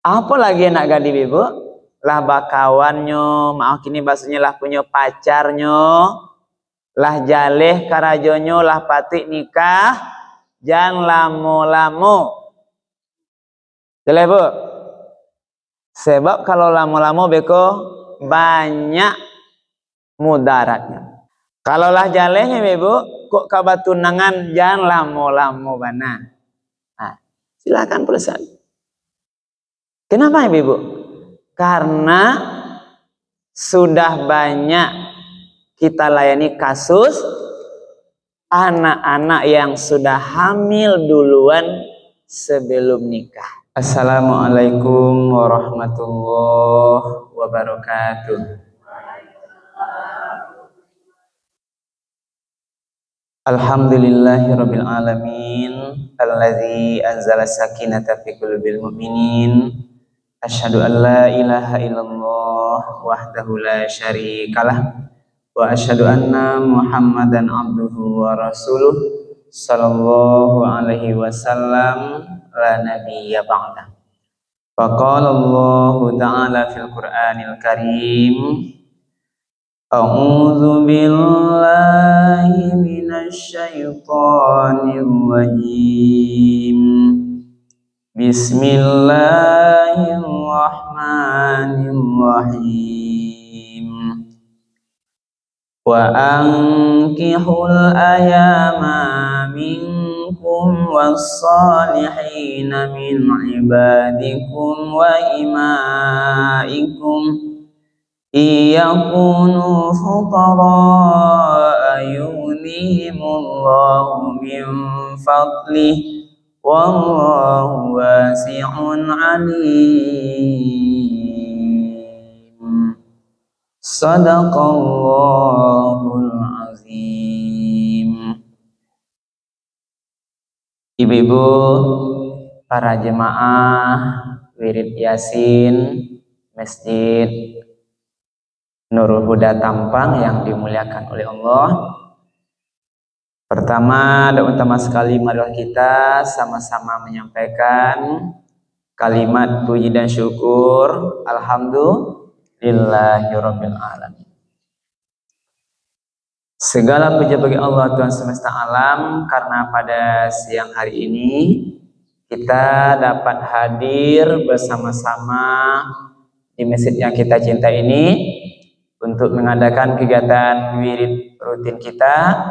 Apa lagi nak gadi ibu? Lah bakawannya, maaf kini bahasanya lah punya pacarnya, lah jaleh karajonyo, lah patik nikah, jangan lamo-lamo. Jelas bu? Sebab kalau lamo-lamo beko banyak mudaratnya. Kalau lah jalehnya ibu, kok kabar tunangan jangan lamo-lamo bana. Nah, silakan pesan. Kenapa ibu? Karena sudah banyak kita layani kasus anak-anak yang sudah hamil duluan sebelum nikah. Assalamualaikum warahmatullahi wabarakatuh. Alhamdulillahirabbil alamin allazi anzala sakinata fi qulubil mu'minin. Asyhadu an la ilaha illallah wahdahu la syarikalah wa asyhadu anna Muhammadan abduhu wa rasuluh sallallahu alaihi wasallam la nabiyya ba'da. Faqala Allah ta'ala fil Qur'anil Karim, a'udzu billahi minasy syaithanir rajim. Bismillahirrahmanirrahim. Wa ankihul ayama minkum was-salihina min ibadikum wa imaikum iyakunu fuqara yughnihimullahu min fadlihi wallahu wasi'un alim. Sadaqallahul azim. Ibu-ibu, para jemaah wirid Yasin Masjid Nurul Huda Tampang yang dimuliakan oleh Allah. Pertama dan utama sekali marilah kita sama-sama menyampaikan kalimat puji dan syukur alhamdulillahirabbil alamin. Segala puji bagi Allah Tuhan semesta alam, karena pada siang hari ini kita dapat hadir bersama-sama di masjid yang kita cinta ini untuk mengadakan kegiatan wirid rutin kita,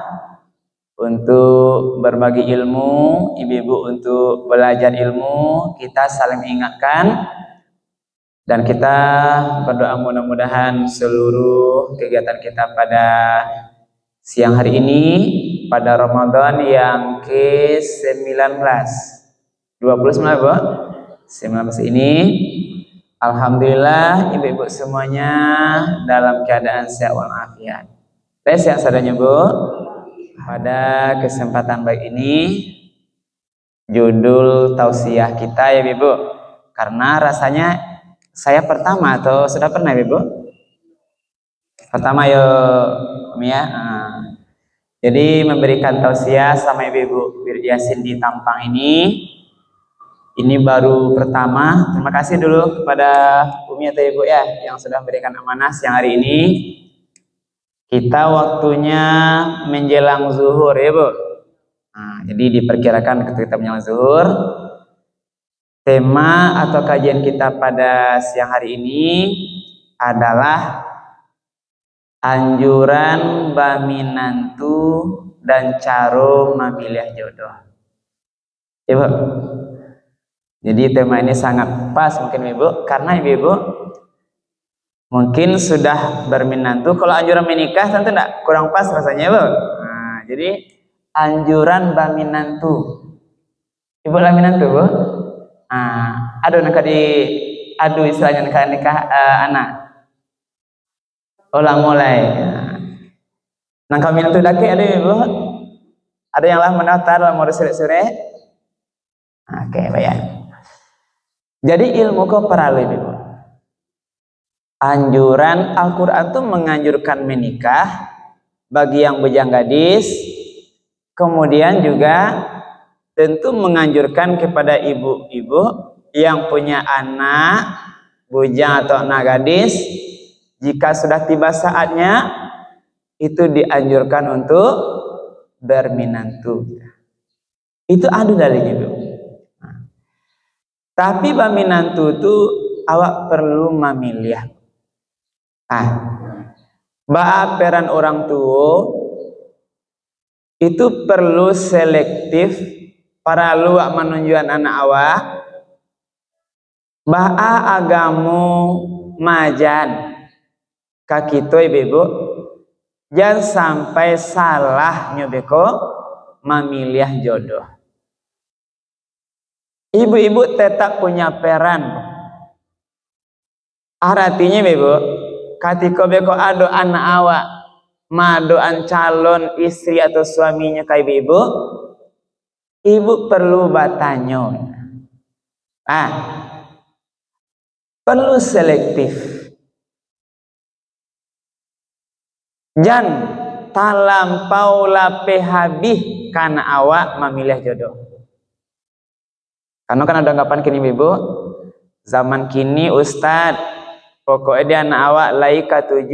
untuk berbagi ilmu, ibu-ibu untuk belajar ilmu, kita saling mengingatkan, dan kita berdoa mudah-mudahan seluruh kegiatan kita pada siang hari ini, pada Ramadan yang ke-19, 29 bu, 19 ini, alhamdulillah ibu-ibu semuanya dalam keadaan sehat walafiat. Sehat sadanya bu. Pada kesempatan baik ini, judul tausiah kita ya ibu, karena rasanya saya pertama atau sudah pernah ibu? Pertama ya Mia. Jadi memberikan tausiah sama ibu-ibu wirid Yasin di Tampang ini baru pertama. Terima kasih dulu kepada Umi atau ibu ya yang sudah memberikan amanah siang hari ini. Kita waktunya menjelang zuhur ya bu. Jadi diperkirakan ketika kita menjelang zuhur. Tema atau kajian kita pada siang hari ini adalah anjuran baminantu dan caro memilih jodoh. Ya bu. Jadi tema ini sangat pas mungkin ibu, karena ibu mungkin sudah berminantu. Kalau anjuran menikah tentu tidak kurang pas rasanya bu. Jadi anjuran baminantu, ibu laminantu bu. Aduh nak aduh istilahnya nikah anak. Ulang mulai. Nang minantu dake ada ibu. Ada yang lah mendaftar mau sore. Oke baik. Jadi ilmu kau perlu ibu. Anjuran Al-Quran itu menganjurkan menikah bagi yang bujang gadis, kemudian juga tentu menganjurkan kepada ibu-ibu yang punya anak bujang atau anak gadis, jika sudah tiba saatnya itu dianjurkan untuk berminantu. Itu ada dalilnya, Bu. Tapi berminantu itu awak perlu memilih. Peran orang tua itu perlu selektif para luak menunjukkan anak awak agamu majan kakito ibu jangan sampai salah nyobeko memilih jodoh. Ibu-ibu tetap punya peran. Artinya ibu, ketika beko ado anak awak madoan calon istri atau suaminya kayak ibu, ibu perlu bertanya. Perlu selektif. Jangan talampau lape habis karena awak memilih jodoh. Karena kan ada anggapan kini ibu, zaman kini ustad, pokoknya dia anak awak laika 7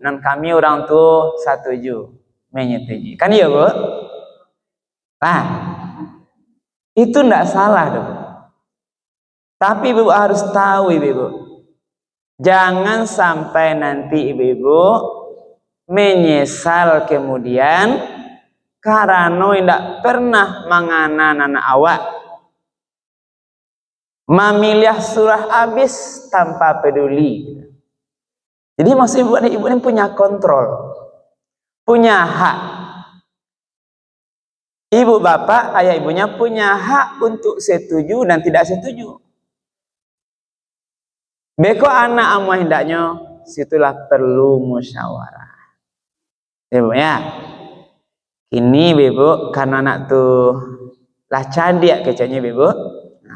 dan kami orang tua 7 menyetujui. Kan iya bu? Itu ndak salah dong. Tapi ibu harus tahu ibu, jangan sampai nanti ibu menyesal kemudian karena tidak pernah menganan anak awak memilih surah habis tanpa peduli. Jadi maksud ibu ini punya kontrol, punya hak. Ibu bapak ayah ibunya punya hak untuk setuju dan tidak setuju. Beko anak amu hendaknya situlah perlu musyawarah. Ibu ya. Ini ibu karena anak tuh lah cadia kecanya ibu.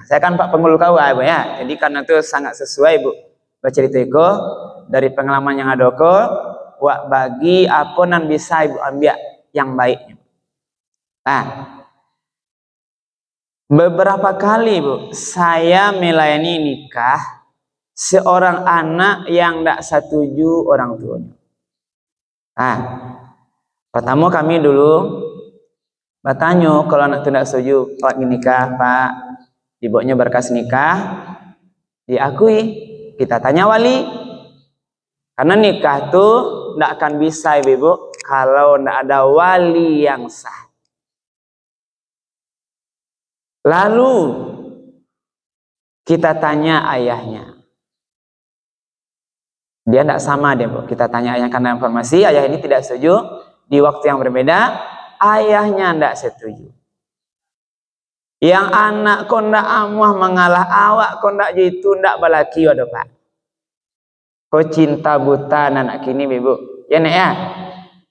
Saya kan Pak Pengulu Kawa ibu ya. Jadi karena itu sangat sesuai ibu bercerita iko dari pengalaman yang ada ko wak bagi apa nan bisa ibu ambil yang baiknya. Beberapa kali ibu saya melayani nikah seorang anak yang tidak setuju orang tuanya. Pertama kami dulu bertanya kalau anak tidak setuju Pak nikah Pak, dibawanya berkas nikah diakui, kita tanya wali. Karena nikah tuh tidak akan bisa ibu kalau tidak ada wali yang sah. Lalu kita tanya ayahnya. Dia tidak sama dia bu. Kita tanya ayahnya karena informasi ayah ini tidak setuju. Di waktu yang berbeda ayahnya tidak setuju. Yang anak kau tidak amuah mengalah awak kau tidak jitu tidak balaki waduh pak. Kau cinta buta anak kini ibu. Ya nek ya.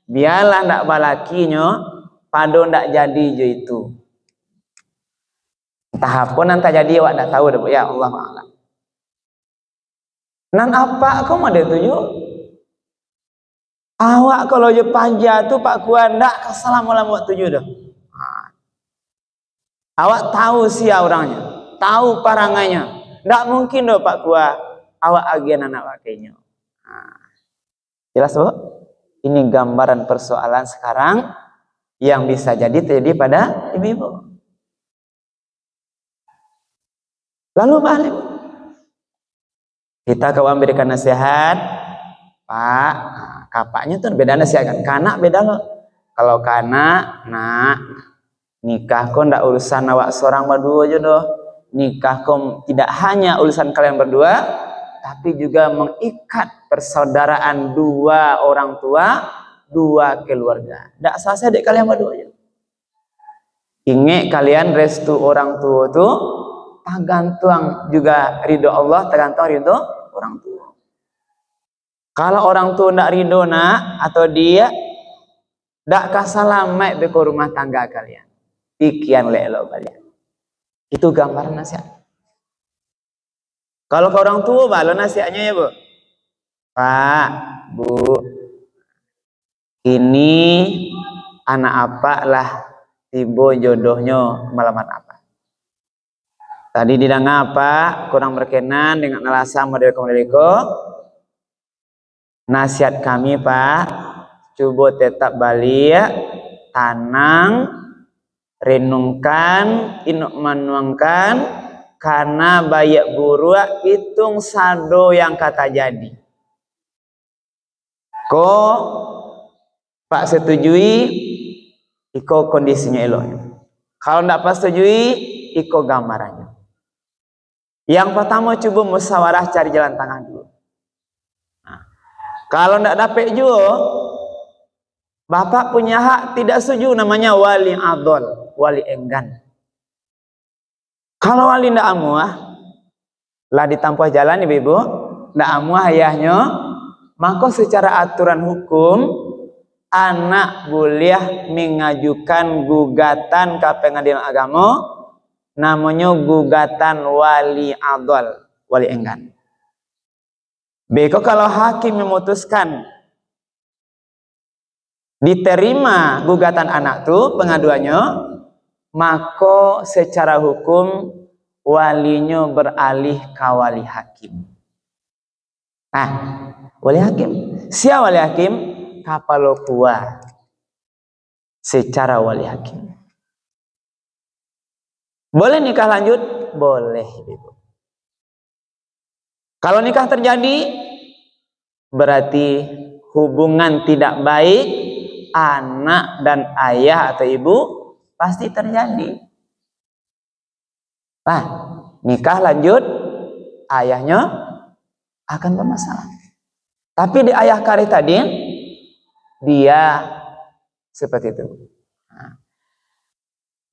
Biarlah tidak balakinyo pado tidak jadi jitu. Entah apa nanti jadi awak tidak tahu dah bu ya Allah Allah. Nan apa kau mau dia tuju? Awak kalau je panja tu Pak Kuan ndak assalamualaikum tuju dah. Awak tahu sia orangnya, tahu paranganya. Ndak mungkin doh Pak Kuan awak agian anak wakenya. Jelas bu? Ini gambaran persoalan sekarang yang bisa jadi terjadi pada ibu-ibu. Lalu balik. Kita kawan berikan nasihat, Pak, kapaknya tuh beda nasihat kan? Kanak beda loh. Kalau kanak, nak nikah kok ndak urusan awak seorang berdua aja doh. Nikah kok tidak hanya urusan kalian berdua, tapi juga mengikat persaudaraan dua orang tua, dua keluarga. Ndak selesai dek kalian berdua aja. Ingat kalian restu orang tua tuh tergantung juga ridho Allah, tergantung ridho orang tua. Kalau orang tua tidak ridho nak atau dia tidak kasalamat ke rumah tangga kalian, pikiran lelo kalian. Itu gambaran nasihat. Kalau ke orang tua balo nasihatnya ya bu, Pak, Bu, ini anak apa lah tiba jodohnya malaman apa. Tadi didang apa? Kurang berkenan dengan alasan model komunikasi. Nasihat kami Pak, coba tetap balik, tanang, renungkan, inuk manuangkan, karena bayak buruk hitung sado yang kata jadi. Ko Pak setujui, iko kondisinya elok. Kalau tidak pas setujui, iko gambarannya. Yang pertama coba musyawarah cari jalan tengah dulu. Nah, kalau tidak dapat juga, bapak punya hak tidak setuju, namanya wali adol, wali enggan. Kalau wali tidak amuah, lah ditampuh jalan ibu, tidak amuah ayahnya, maka secara aturan hukum anak boleh mengajukan gugatan ke pengadilan agama, namanya gugatan wali adol, wali enggan. Beko kalau hakim memutuskan diterima gugatan anak tuh pengaduannya, maka secara hukum walinya beralih ke wali hakim. Nah, wali hakim, siapa wali hakim? Kapalo kuah secara wali hakim. Boleh nikah lanjut? Boleh, Ibu. Kalau nikah terjadi, berarti hubungan tidak baik anak dan ayah atau ibu pasti terjadi. Nah, nikah lanjut, ayahnya akan bermasalah. Tapi di ayah kari tadi, dia seperti itu. Nah,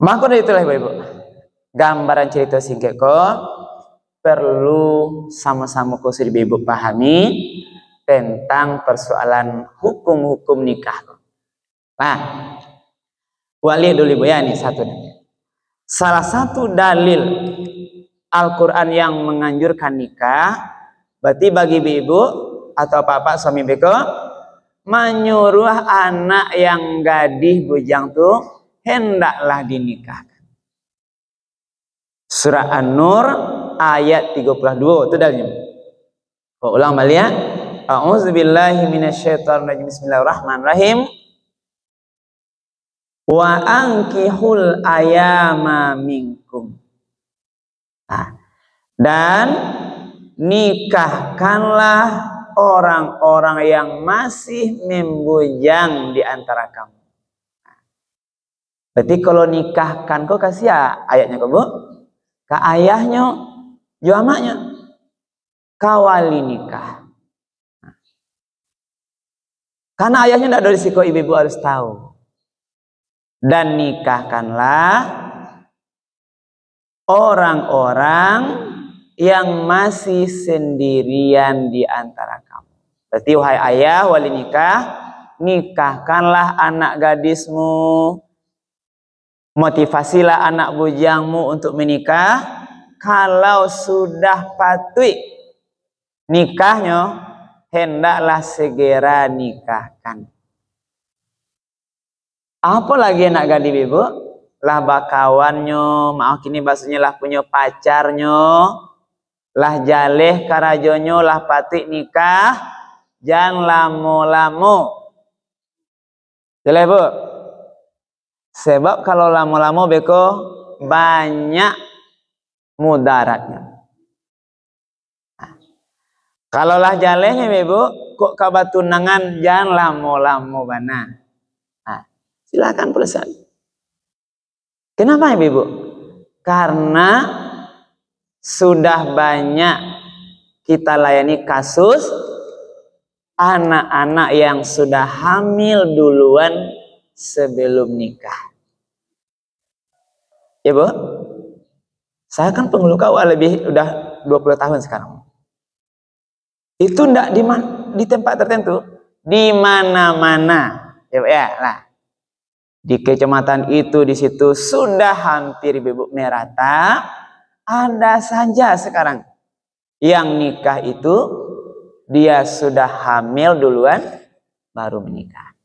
maka dari itulah ibu-ibu, gambaran cerita singkat kok perlu sama-sama kau ibu pahami tentang persoalan hukum-hukum nikah. Nah, wali dulu ibu ya, ini satu. Salah satu dalil Al-Quran yang menganjurkan nikah, berarti bagi ibu atau bapak suami beko menyuruh anak yang gadis bujang tuh hendaklah dinikahkan. Surah An-Nur ayat 32 itu dalilnya. Ulang balik ya. A'udzubillahi minasyaitonirrajim. Bismillahirrahmanirrahim. Wa ankihul ayama minkum. Nah, dan nikahkanlah orang-orang yang masih membujang di antara kamu. Berarti kalau nikahkan kok kasih ya ayatnya kok Bu? Ke ayahnya, juamaknya, kawali nikah. Karena ayahnya tidak ada risiko, ibu-ibu harus tahu. Dan nikahkanlah orang-orang yang masih sendirian di antara kamu. Berarti wahai ayah wali nikah, nikahkanlah anak gadismu. Motivasilah anak bujangmu untuk menikah. Kalau sudah patut nikahnya, hendaklah segera nikahkan. Apalagi anak gadis ibu, lah bakawannya, maaf kini bahasanya lah punya pacarnya, lah jaleh karajonyo, lah patut nikah, jangan lamo-lamo. Jelas bu? Sebab kalau lama-lama beko banyak mudaratnya. Nah, kalau lah jalehnya ibu, kok kabar tunangan jangan lama-lama bana. Nah, silakan perusahaan. Kenapa ibu? Karena sudah banyak kita layani kasus anak-anak yang sudah hamil duluan sebelum nikah. Ya Bu, saya kan penghulu KUA lebih udah 20 tahun sekarang. Itu ndak di tempat tertentu, di mana-mana. Ya Bu ya, lah. Di kecamatan itu di situ sudah hampir ibu merata. Ada saja sekarang yang nikah itu dia sudah hamil duluan baru menikah.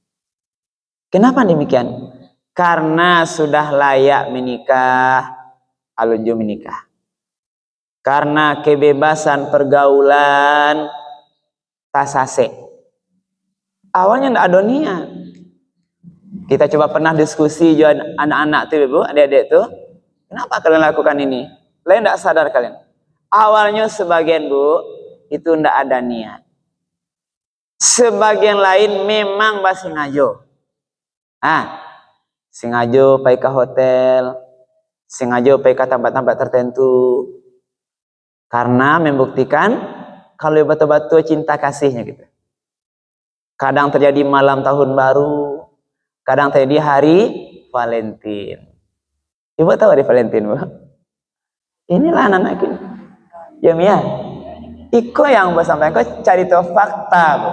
Kenapa demikian? Karena sudah layak menikah, alunju menikah. karena kebebasan pergaulan tasase. Awalnya ndak ada niat. Kita coba pernah diskusi juga anak-anak tuh ibu, adik-adik tuh, kenapa kalian lakukan ini? Kalian ndak sadar kalian? Awalnya sebagian bu itu ndak ada niat. Sebagian lain memang sengaja. Sengaja pergi ke hotel, sengaja pergi ke tempat-tempat tertentu. Karena membuktikan kalau betul-betul cinta kasihnya gitu. Kadang terjadi malam tahun baru, kadang terjadi hari Valentine. Ibu tahu hari Valentine, Bu? Inilah anak-anak ini. Ya, Mia. Iko yang Bu sampaikan, kau cari tahu fakta, Bu.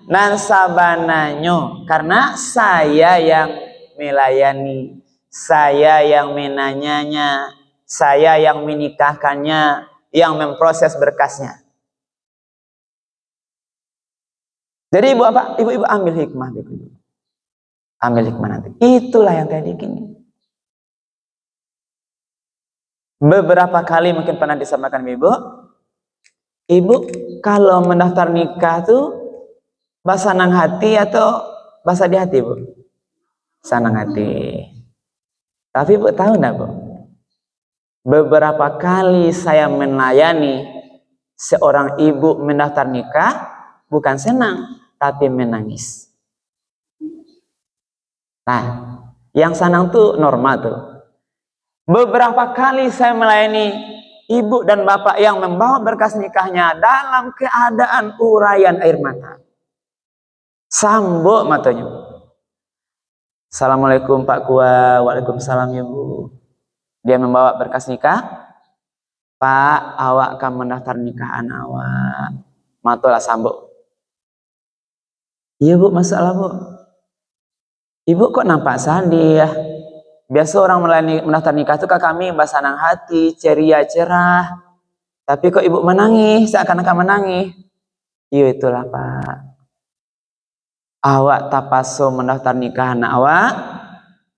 Nan sabananyo, karena saya yang melayani, saya yang menanyanya, saya yang menikahkannya, yang memproses berkasnya. Jadi ibu apa? Ibu-ibu ambil hikmah dulu. Ambil hikmah nanti. Itulah yang tadi gini. Beberapa kali mungkin pernah disampaikan ibu. Ibu kalau mendaftar nikah tuh bahasa senang hati atau bahasa di hati bu? Senang hati. Tapi ibu tahu enggak bu? Beberapa kali saya melayani seorang ibu mendaftar nikah, bukan senang, tapi menangis. Nah, yang senang tuh normal tuh. Beberapa kali saya melayani ibu dan bapak yang membawa berkas nikahnya dalam keadaan urayan air mata. Sambuk matanya. Assalamualaikum Pak Kua, waalaikumsalam ya Bu. Dia membawa berkas nikah. Pak, awak akan mendaftar nikahan awak. Matolah sambuk. Iya Bu, masalah Bu. Ibu kok nampak sedih ya? Biasa orang mendaftar nikah itu ke kami bersenang hati, ceria, cerah. Tapi kok ibu menangis, seakan-akan menangis. Iya itulah Pak. Awak tapaso mendaftar nikahan awak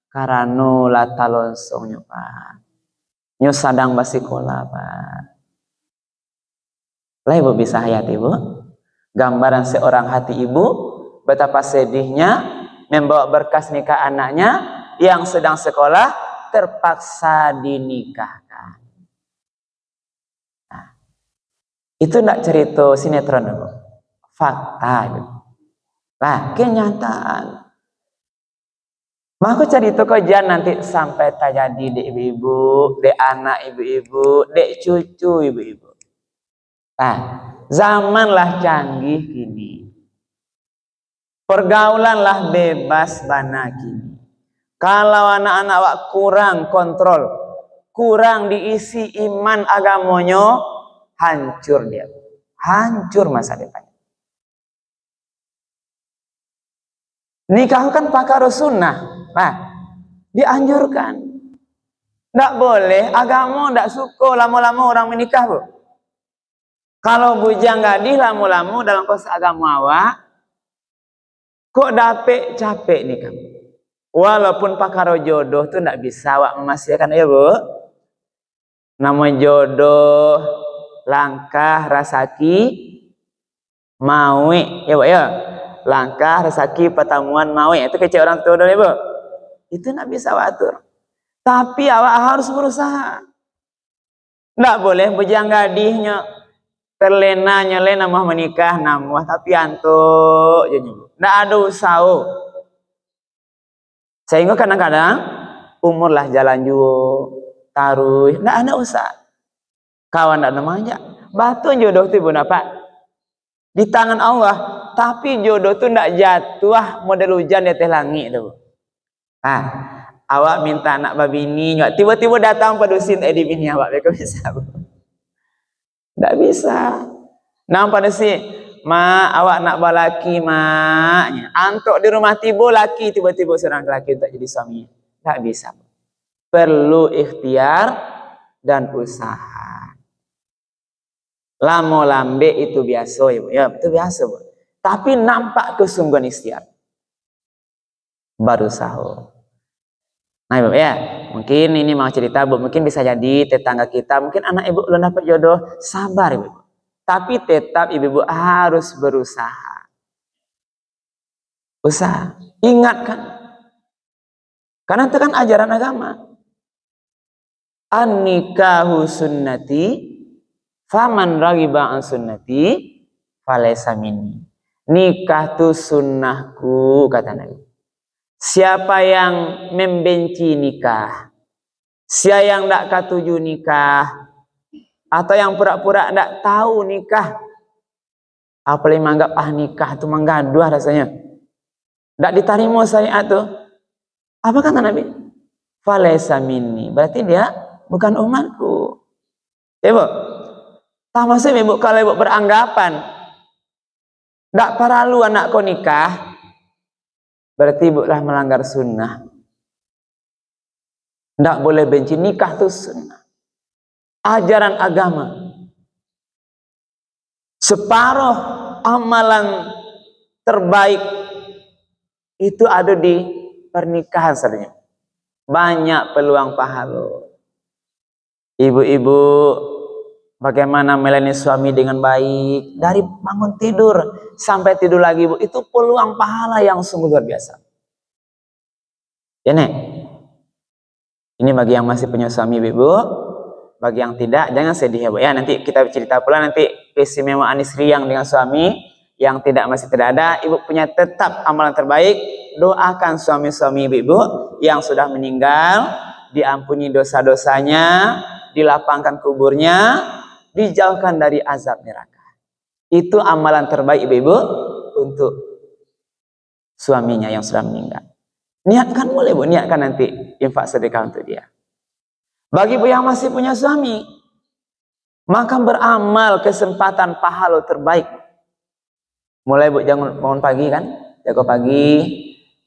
karena lata lonsongnya Pak. Nyo sadang basikola Pak. Lah ibu bisa hayat ibu. Gambaran seorang hati ibu betapa sedihnya membawa berkas nikah anaknya yang sedang sekolah terpaksa dinikahkan. Nah, itu enggak cerita sinetron ibu. Fakta ibu. Nah, kenyataan. Maka cerita kajian nanti sampai terjadi di ibu-ibu, di anak ibu-ibu, di cucu ibu-ibu. Nah, zamanlah canggih kini. Pergaulanlah bebas bana kini. Kalau anak-anak wak kurang kontrol, kurang diisi iman agamonyo, hancur dia. Hancur masa depannya. Nikah kan pakar sunnah. Nah, dianjurkan. Nggak boleh, agama nggak suka lama-lama orang menikah, Bu. Kalau bujang gadis lama-lama dalam kos agama awak, kok dapet capek nikah. Walaupun pakar jodoh tuh nggak bisa awak memastikan ya, Bu. Nama jodoh, langkah, rasaki, mawe, ya Bu ya. Langkah, rasaki, pertemuan, mawe. Itu kecil orang tua dulu ya, Bu. Itu nggak bisa atur. Tapi awak harus berusaha. Nggak boleh bujang gadisnya terlena nyelena mau menikah namuah tapi antuk. Nggak ada usaha. Sehingga kadang-kadang umur lah jalan juga taruh. Nggak ada usaha. Kawan nggak namanya. Batu jodoh itu Bunda Pak. Di tangan Allah. Tapi jodoh itu nggak jatuh model hujan di atas langit itu. Awak minta anak babini, tiba-tiba datang padusin di bini awak, bagaimana bisa? Tidak bisa. Nah padusin, ma awak nak balaki maknya, antuk di rumah tiba laki, tiba-tiba seorang laki untuk jadi suami, tidak bisa. Perlu ikhtiar dan usaha. Lamo lambe itu biasa ya, itu biasa Bu. Tapi nampak kesungguhan ikhtiar. Baru sahur. Nah, Ibu ya. mungkin ini mau cerita Bu, mungkin bisa jadi tetangga kita, mungkin anak ibu belum dapat jodoh, sabar ibu. Tapi tetap ibu harus berusaha. Usaha, ingatkan. Karena itu kan ajaran agama. An-nikahu sunnati, faman raghiba an sunnati, falaysa minni. Nikah itu sunnahku, kata Nabi. Siapa yang membenci nikah, siapa yang tidak katuju nikah, atau yang pura-pura tidak tahu nikah, apalagi menganggap nikah itu menggaduh rasanya, tidak diterima syariat itu, apa kata Nabi? Falaysa minni, berarti dia bukan umatku. Ya Bu, tak maksud ibu kalau ibu beranggapan tidak perlu anakku nikah, berarti ibu telah melanggar sunnah. Tidak boleh benci, nikah itu sunnah, ajaran agama. Separuh amalan terbaik itu ada di pernikahan sebenarnya. Banyak peluang pahala. Ibu-ibu bagaimana melayani suami dengan baik, dari bangun tidur sampai tidur lagi Bu, itu peluang pahala yang sungguh luar biasa. Ya Nek, ini bagi yang masih punya suami ibu, bagi yang tidak jangan sedih ya Bu ya. Nanti kita cerita pula nanti keistimewaan istri yang dengan suami yang tidak masih tidak ada. Ibu punya tetap amalan terbaik, doakan suami-suami ibu yang sudah meninggal, diampuni dosa-dosanya, dilapangkan kuburnya, dijauhkan dari azab neraka. Itu amalan terbaik ibu-ibu untuk suaminya yang sudah meninggal. Niatkan boleh Bu, niatkan nanti infak sedekah untuk dia. Bagi ibu yang masih punya suami, maka beramal kesempatan pahala terbaik. Mulai Bu, jangan bangun pagi kan, jaga pagi,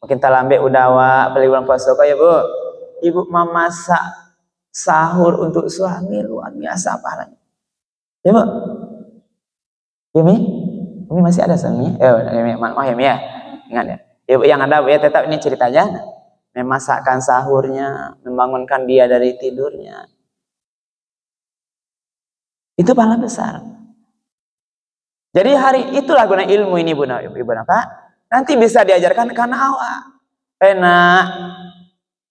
mungkin talambe udawa, beli bulan puasa ya Bu. Ibu memasak sahur untuk suami, luar biasa pahalanya. Ya Bu, Yumi masih ada suami? Maaf ya, ingat ya. Ibu yang ada Bu ya, tetap ini ceritanya. Memasakkan sahurnya, membangunkan dia dari tidurnya. Itu pahala besar. Jadi hari itulah guna ilmu ini Bu, Ibu Pak. Nanti bisa diajarkan karena awak. Enak.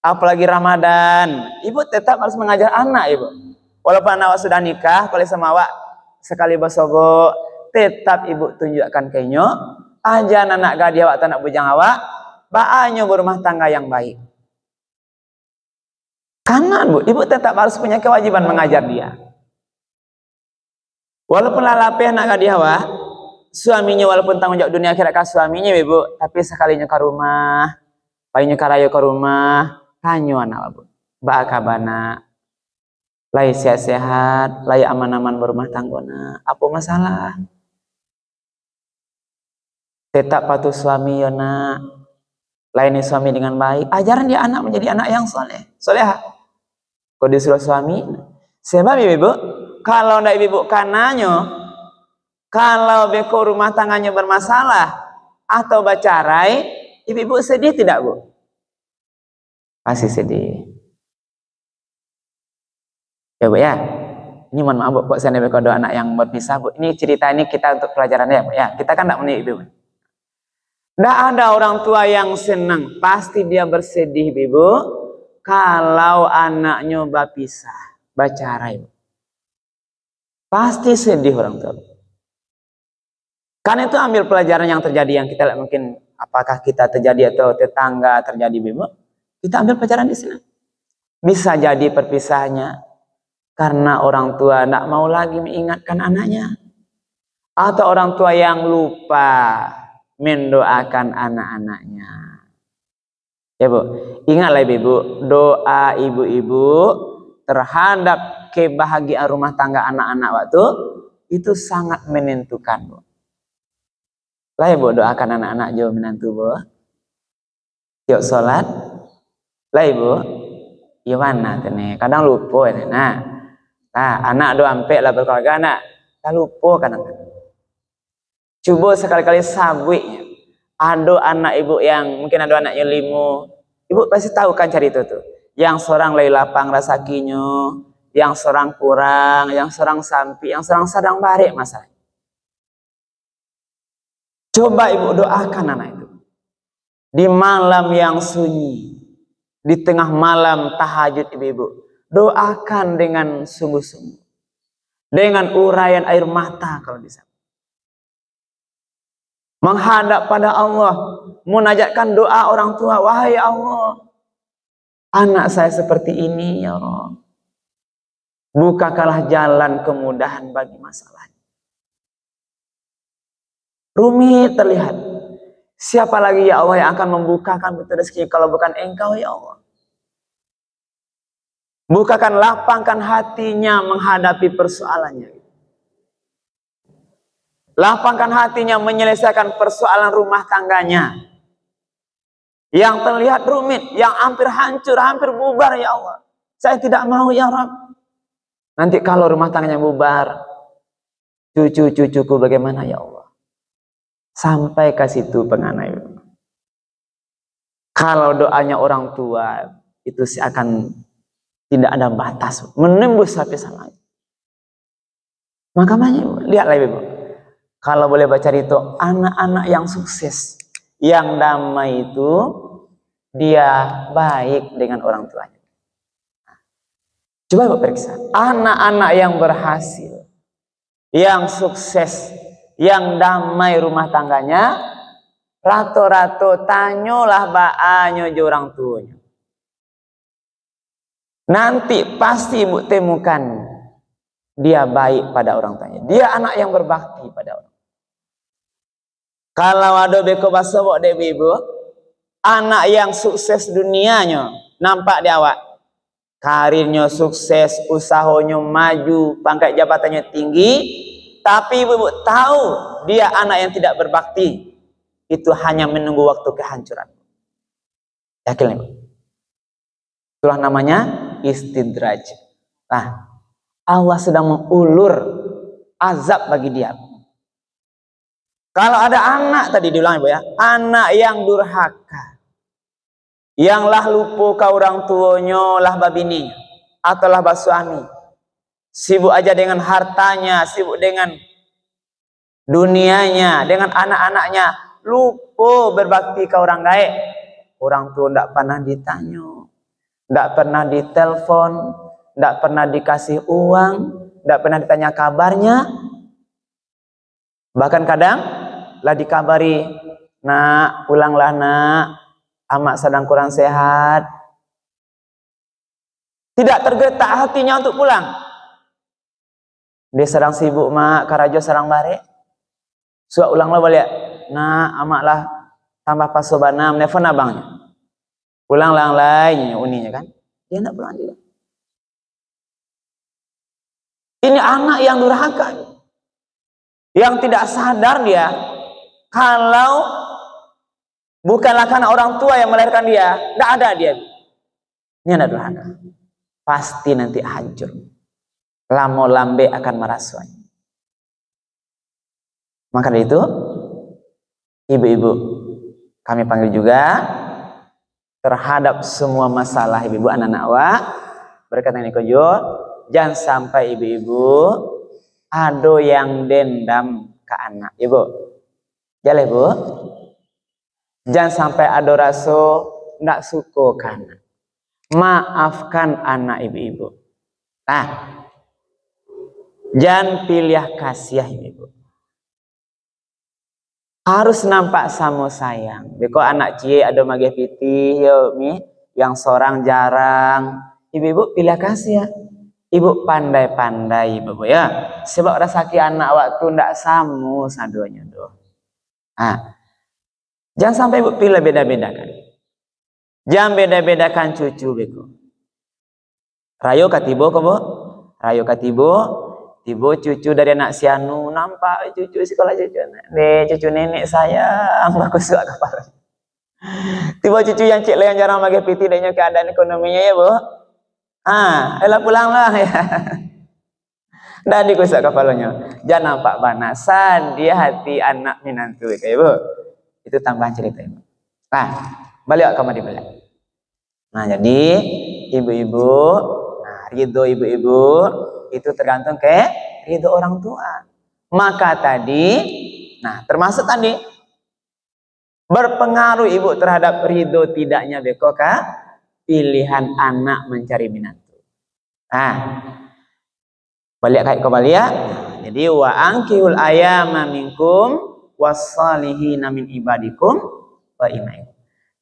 Apalagi Ramadan. Ibu tetap harus mengajar anak Ibu. Walaupun awak sudah nikah, kalau sama awak sekali basogo, tetap Ibu tunjukkan kenyo. Ajar anak gadis awak, anak bujang awak, baanyo berumah tangga yang baik. Karena Bu, Ibu tetap harus punya kewajiban mengajar dia. Walaupun lalapeh anak gadis awak, suaminya walaupun tanggung jawab dunia akhirat ke suaminya Ibu, tapi sekalinya ke rumah, payunya karayo ke rumah, tanyo anak Bu. Baakabana, lai sehat-sehat, lai aman-aman berumah tanggona. Apa masalah? Tetap patuh suami yona, layani suami dengan baik. Ajaran dia anak menjadi anak yang soleh, soleha. Kau disuruh suami, sebab ibu, kalau ndak ibu kananyo, kalau beko rumah tangannya bermasalah atau bacarai, ibu sedih tidak Bu? Pasti sedih. Ya Bu ya. Ini mohon maaf Bu, kok saya beko doa anak yang berpisah Bu. Ini cerita ini kita untuk pelajaran ya Bu ya. Kita kan ndak menik ibu. Ndak ada orang tua yang senang, pasti dia bersedih Ibu kalau anaknya berpisah, bercerai. Pasti sedih orang tua. Karena itu ambil pelajaran yang terjadi yang kita lihat, mungkin apakah kita terjadi atau tetangga terjadi Ibu. Kita ambil pelajaran di sini. Bisa jadi perpisahannya karena orang tua ndak mau lagi mengingatkan anaknya, atau orang tua yang lupa mendoakan anak-anaknya. Ya Bu, ingatlah Ibu, doa ibu-ibu terhadap kebahagiaan rumah tangga anak-anak waktu itu sangat menentukan Bu. Lah ya Bu, doakan anak-anak jo menantu Bu. Yuk sholat. Lah Ibu, gimana tene? Kadang lupa ya. Nah, anak doa ampe lah berkeluarga anak, tak lupa kadang-kadang. Coba sekali-kali sabwi. Ada anak ibu yang mungkin ada anaknya 5. Ibu pasti tahu kan cari itu tuh. yang seorang lay lapang rasakinya, yang seorang kurang, yang seorang sampai, yang seorang sadang barik masalah. Coba ibu doakan anak itu di malam yang sunyi, di tengah malam tahajud ibu-ibu, doakan dengan sungguh-sungguh, dengan uraian air mata kalau bisa. Menghadap pada Allah, munajatkan doa orang tua, wahai Allah, anak saya seperti ini ya Allah. Bukakanlah jalan kemudahan bagi masalah. Rumit terlihat. Siapa lagi ya Allah yang akan membukakan betul rezeki kalau bukan Engkau ya Allah. Bukakan, lapangkan hatinya menghadapi persoalannya. Lapangkan hatinya menyelesaikan persoalan rumah tangganya yang terlihat rumit, yang hampir hancur, hampir bubar ya Allah. Saya tidak mau ya Rabb. Nanti kalau rumah tangganya bubar, cucu-cucuku bagaimana ya Allah? Sampai ke situ penganai. Kalau doanya orang tua itu akan tidak ada batas, menembus sampai sana. Makanya lihatlah ibu. Kalau boleh baca itu, anak-anak yang sukses, yang damai itu, dia baik dengan orang tuanya. Coba ibu periksa, anak-anak yang berhasil, yang sukses, yang damai rumah tangganya, rato-rato tanyolah baanyo jo orang tuanya. Nanti pasti ibu temukan dia baik pada orang tuanya. Dia anak yang berbakti pada orang. Kalau ada beko basawak dek ibu, anak yang sukses dunianya nampak di awak, karirnya sukses, usahanya maju, pangkat jabatannya tinggi, tapi ibu tahu dia anak yang tidak berbakti, itu hanya menunggu waktu kehancuran. Yakin ibu? Itulah namanya istidraj. Nah, Allah sedang mengulur azab bagi dia. Kalau ada anak tadi diulang ibu ya, anak yang durhaka, yang lah lupa ke orang tuanya, lah babini, atau lah basuami, sibuk aja dengan hartanya, sibuk dengan dunianya, dengan anak-anaknya, lupa berbakti ke orang gaib. Orang tua tidak pernah ditanya, tidak pernah ditelepon, tidak pernah dikasih uang, tidak pernah ditanya kabarnya. Bahkan kadang lah dikabari, nak pulanglah nak, amak sedang kurang sehat. Tidak tergetak hatinya untuk pulang. Dia sedang sibuk mak, karajo sedang bare. Suak ulanglah balik, nak amak lah tambah pasobana, menelpon abangnya. Pulang lang lainnya uninya kan. Dia tidak pulang juga. Ini anak yang durhaka, yang tidak sadar dia kalau bukanlah karena orang tua yang melahirkan dia, tidak ada dia. Ini anak durhaka, pasti nanti hancur. Lamo lambe akan merasuai. Maka dari itu, ibu-ibu, kami panggil juga terhadap semua masalah ibu-ibu anak-anak wa berkaitan dengan kojo, jangan sampai ibu-ibu ada yang dendam ke anak ibu. Jangan ibu, jangan sampai ada rasa tidak suka ke anak. Maafkan anak ibu-ibu. Nah, jangan pilih kasih ibu-ibu. Harus nampak sama sayang. Beko anak cie ada mage piti yo mi yang seorang jarang. Ibu-ibu pilih kasih ya. Ibu pandai-pandai ibu ya. Sebab rasaki anak waktu ndak samu sadonya doh. Ah. Jangan sampai ibu pilih beda-bedakan. Jangan beda-bedakan cucu beko. Rayo katibo kobo. Rayo katibo. Tiba cucu dari anak sianu, nampak cucu sekolah cucu cucu nenek sayang bagus suka kepala. Tiba cucu yang cik yang jarang pakai piti dan keadaan ekonominya ya bu. Elah pulanglah ya. Dan dikusak kepalanya. Jangan nampak banasan dia hati anak minantu kayak bu. Itu tambahan cerita ibu. Nah, balik ke kamar balik. Nah jadi ibu-ibu. Nah, ridho ibu-ibu itu tergantung ke ridho orang tua. Maka tadi, nah termasuk tadi berpengaruh ibu terhadap ridho tidaknya bekoka pilihan anak mencari menantu. Nah, balik kayak kembali ya. Jadi wa angkihul ayama minkum wassalihina min ibadikum wa imaikum.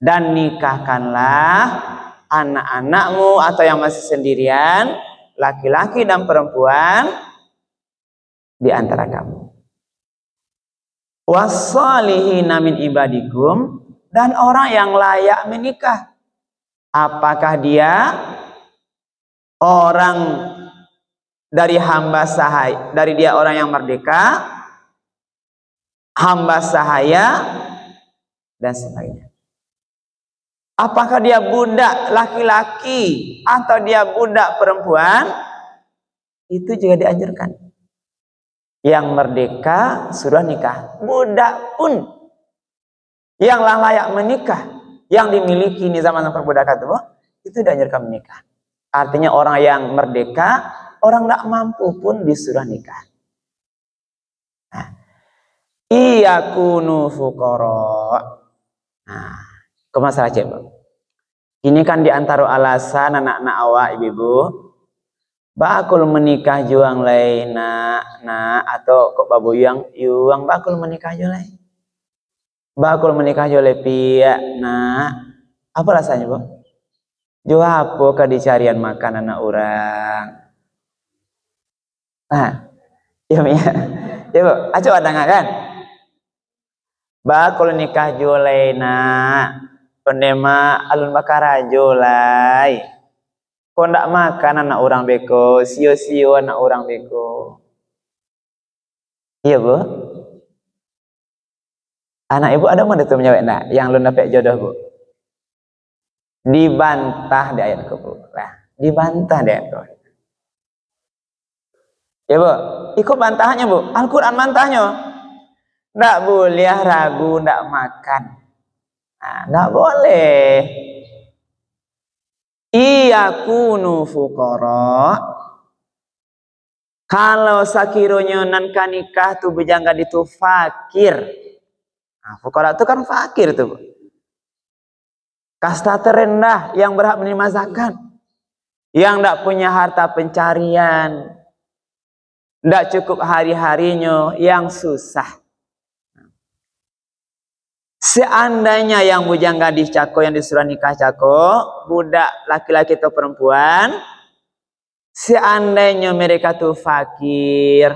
Dan nikahkanlah anak-anakmu atau yang masih sendirian, laki-laki dan perempuan di antara kamu. Wassalihina min ibadikum, dan orang yang layak menikah. Apakah dia orang dari hamba sahaya, dari dia orang yang merdeka, hamba sahaya, dan sebagainya. Apakah dia budak laki-laki atau dia budak perempuan, itu juga dianjurkan. Yang merdeka sudah nikah, budak pun yang layak menikah, yang dimiliki di zaman perbudakan itu dianjurkan menikah. Artinya orang yang merdeka, orang tidak mampu pun disuruh nikah. Nah, iyakunu fuqara. Nah, ke masalah coba. Ini kan diantara alasan anak-anak awak ibu-ibu bakul menikah juang lain nak atau kok babu yang yuang bakul menikah juang lain. Bakul menikah juang pia nak. Apa rasanya bu? Jual apa ke dicarian makan anak orang? Nah, ya ya bu, aco ada nggak kan? Bakul nikah jual lain nak. Pendema alun bakara jolai. Kau ndak makan anak orang beko, sio-sio anak orang beko. Iya bu. Anak ibu ada mana tuh menyawet nak? Yang lu dapat jodoh bu? Dibantah di ayat ke bu. Nah, dibantah di ayat ke. Ya bu, ikut bantahannya bu. Al-Quran bantahnya. Ndak boleh ragu, ndak makan. Nah, nggak boleh. Iyakunu fuqara. Kalau sakironya nan nikah tuh bejangga itu fakir. Nah, fuqara itu kan fakir tuh. Kasta terendah yang berhak menerima zakat. Yang tidak punya harta pencarian. Tidak cukup hari-harinya, yang susah. Seandainya yang bujang gadis cako yang disuruh nikah cako, budak laki-laki atau perempuan, seandainya mereka tuh fakir,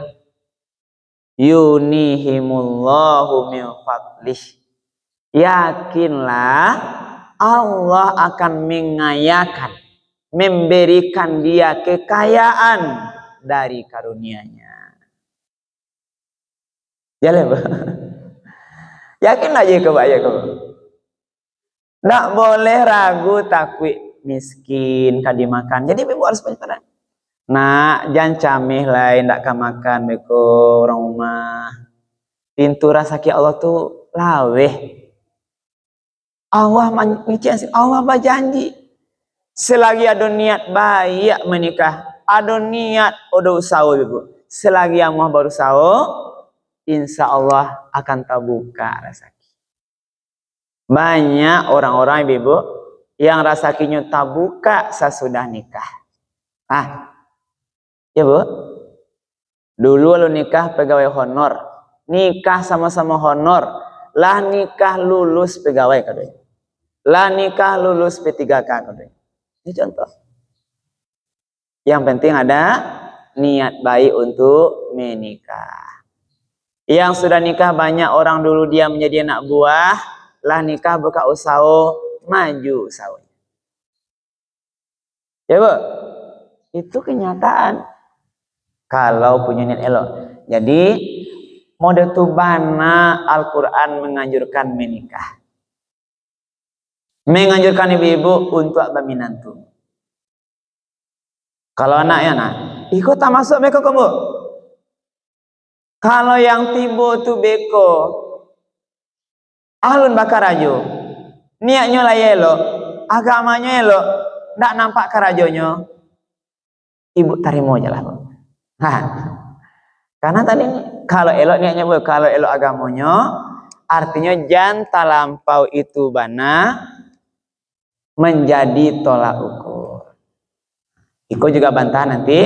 yunihimullahu min fadlih, yakinlah Allah akan mengayakan, memberikan dia kekayaan dari karunia-Nya. Jalan Pak. Yakin aja kebaya kau. Nggak boleh ragu takwi miskin kadi makan. Jadi ibu harus penyepadan. Nak jangan camih lain ndak makan beko orang rumah. Pintu rasaki Allah tuh laweh. Allah mengizinkan, Allah berjanji. Selagi ada niat baik menikah, ada niat ada usaha ibu. Selagi Allah berusaha, insya Allah akan terbuka rezeki. Banyak orang-orang ibu yang rezekinya terbuka sesudah nikah. Ya bu, dulu lu nikah pegawai honor, nikah sama-sama honor, lah nikah lulus pegawai kadang, lah nikah lulus P3K kadang. Ini contoh. Yang penting ada niat baik untuk menikah. Yang sudah nikah banyak orang dulu dia menjadi anak buah, lah nikah buka usaha, maju usahanya. Ya bu, itu kenyataan. Kalau punya niat elok. Jadi mode tubana Al-Quran menganjurkan menikah. Menganjurkan ibu-ibu untuk berminantu. Kalau anaknya ikut tak masuk mereka kamu. Kalau yang tiba tu beko alun bakar aja, niatnya lah elok, agamanya elok, ndak nampak karajonyo, ibu tarimo aja lah, Bu. Nah, karena tadi kalau elok niatnya, Bu, kalau elok agamonyo, artinya jangan talampau itu bana menjadi tolak ukur. Iko juga bantahan nanti,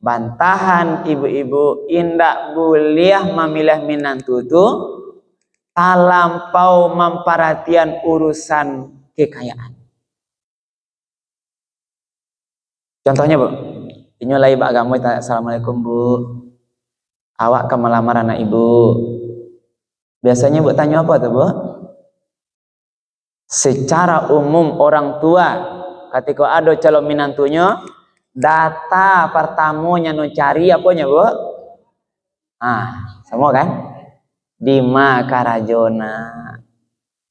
bantahan ibu-ibu indak boleh memilih minantu itu talampau memperhatian urusan kekayaan. Contohnya, Bu, ini lagi Mbak Gamoy, assalamualaikum Bu, awak ke melamar anak ibu. Biasanya Bu tanya apa tuh, Bu? Secara umum orang tua ketika ada calon minantunya, data pertamanya no cari apanya, Bu? Semua kan? Dima karajona.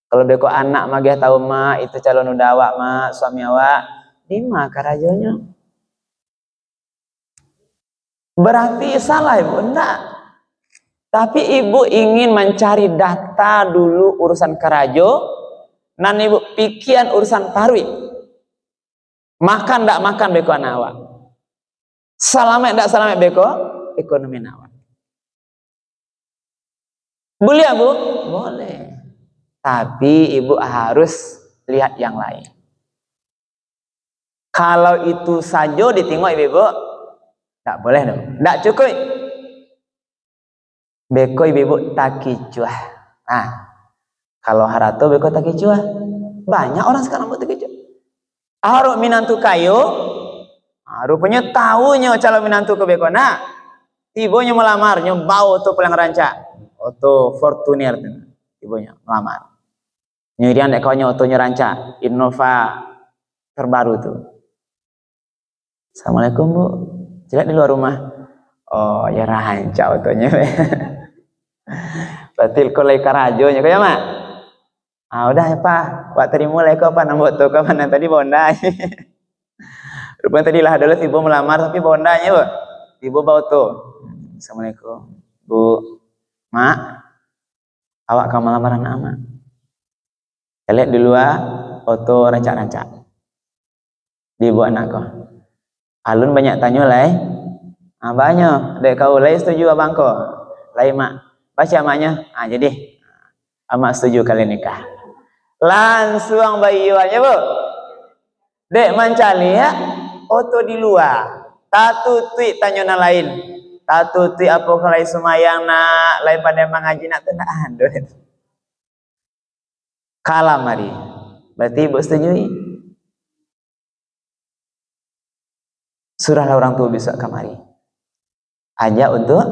Kalau beko anak magih tahu ma itu calon udah awak ma suami awak, dima karajonya. Berarti salah, Ibu? Enggak. Tapi ibu ingin mencari data dulu urusan karajo. Nan ibu pikiran urusan parwi. Makan ndak makan beko anak awak. Selamat ndak selamat beko ekonomi anak awak. Boleh, Bu? Boleh. Tapi ibu harus lihat yang lain. Kalau itu saja ditengok ibu, ndak boleh dong. Ndak cukup. Beko ibu takicuah. Nah, kalau harato beko takicuah. Banyak orang sekarang buat takicuah. Aruk minantu kayu, rupanya tahunya calon minantu ke beko. Nah, tibonya melamarnya bau tuh pulang rancak. Auto Fortuner tibonya melamar. Nyirian dek kaunya autonya rancak Innova terbaru tuh. Assalamualaikum Bu, jelek di luar rumah. Oh ya rancak autonya. Batil kolai karajonya kaya mak. Udah ya Pak, Pak tadi mulai kok apa nambah tuh kapan tadi bondai. Rupanya tadi lah dulu ibu melamar tapi bondanya, Bu. Ibu bawa tuh. Assalamualaikum Bu, Mak, awak kamu melamar anak Mak. Lihat di luar foto rancak-rancak di ibu anakku. Alun banyak tanya lah. Banyak. Dek kau lai setuju abang ko. Lai mak. Baca maknya. Jadi amak setuju kalian nikah. Langsung bayi aja, Bu. Dek mancali ya. Foto di luar. Tatu tui tanya na lain. Tatu tui apa kalai sumayang nak. Lai pada mengaji nak tu nak ando. Kalah mari. Berarti ibu setujui. Surahlah orang tua besok kemari. Ajak untuk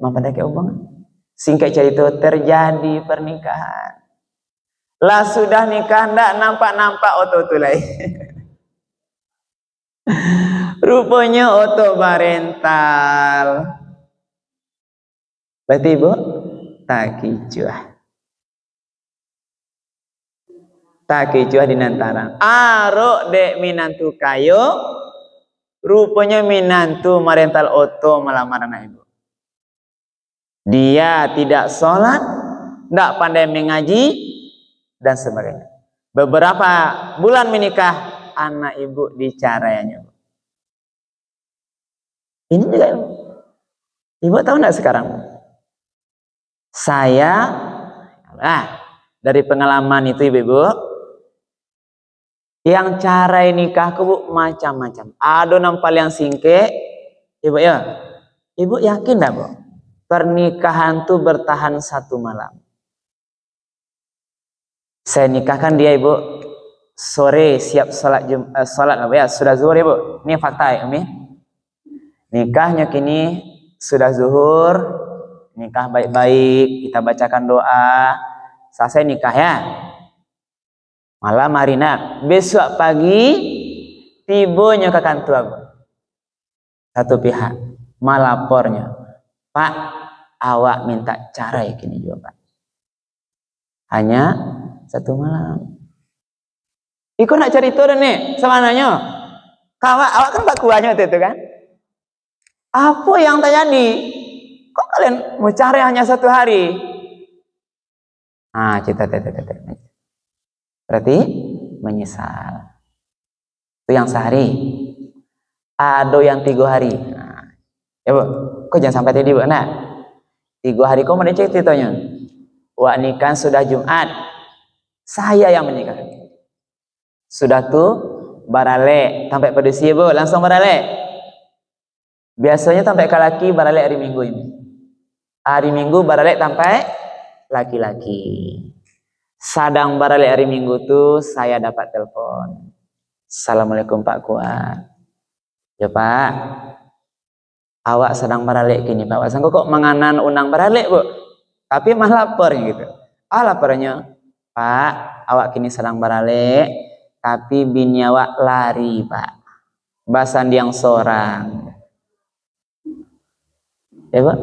memperdakai hubungan. Singkat cerita terjadi pernikahan. Lah sudah nikah ndak nampak-nampak oto lain. Rupanya oto barental. Berarti ibu takicuah. Takicuah di nantara. Arok dek minantu kayo, rupanya minantu marental oto melamar anak ibu. Dia tidak sholat, tidak pandai mengaji, dan sebagainya. Beberapa bulan menikah, anak ibu dicarainya. Ini juga ibu tahu enggak sekarang? Saya, dari pengalaman itu ibu-ibu, yang cara nikah ke Bu macam-macam. Ada nampal yang singke, ibu ya. Ibu yakin dah Bu? Pernikahan tuh bertahan 1 malam. Saya nikahkan dia ibu sore siap sholat sholat apa ya sudah zuhur ibu. Ini fakta ya Umi. Nikahnya kini sudah zuhur, nikah baik-baik, kita bacakan doa, selesai nikah ya. Malam hari nak, besok pagi tibonya ke kantor satu pihak malapornya, Pak, awak minta cerai kini juga Pak. Hanya 1 malam. Ikut nak cari itu nih, semananya. Awak kan tak kuahnya itu kan? Apa yang terjadi? Kok kalian mau cari hanya 1 hari? Berarti menyesal. Itu yang sehari. Ada yang 3 hari. Nah, ya bu, kok jangan sampai tadi bu. Nah, 3 hari kok mana cek ceritanya? Wak nikah sudah Jumat, saya yang menikah. Sudah tuh barale, sampai pedisi bu, langsung barale. Biasanya sampai ke laki barale hari Minggu ini. Hari Minggu barale sampai laki-laki. Sadang barale hari Minggu tuh saya dapat telepon. Assalamualaikum Pak Kuat. Ya Pak, awak sedang barale kini Pak. Awak sanggup kok menganan unang barale bu? Tapi mah lapor gitu. Lapornya, Pak, awak kini sedang barale, tapi bini awak lari Pak. Basan yang seorang. Ya Bu?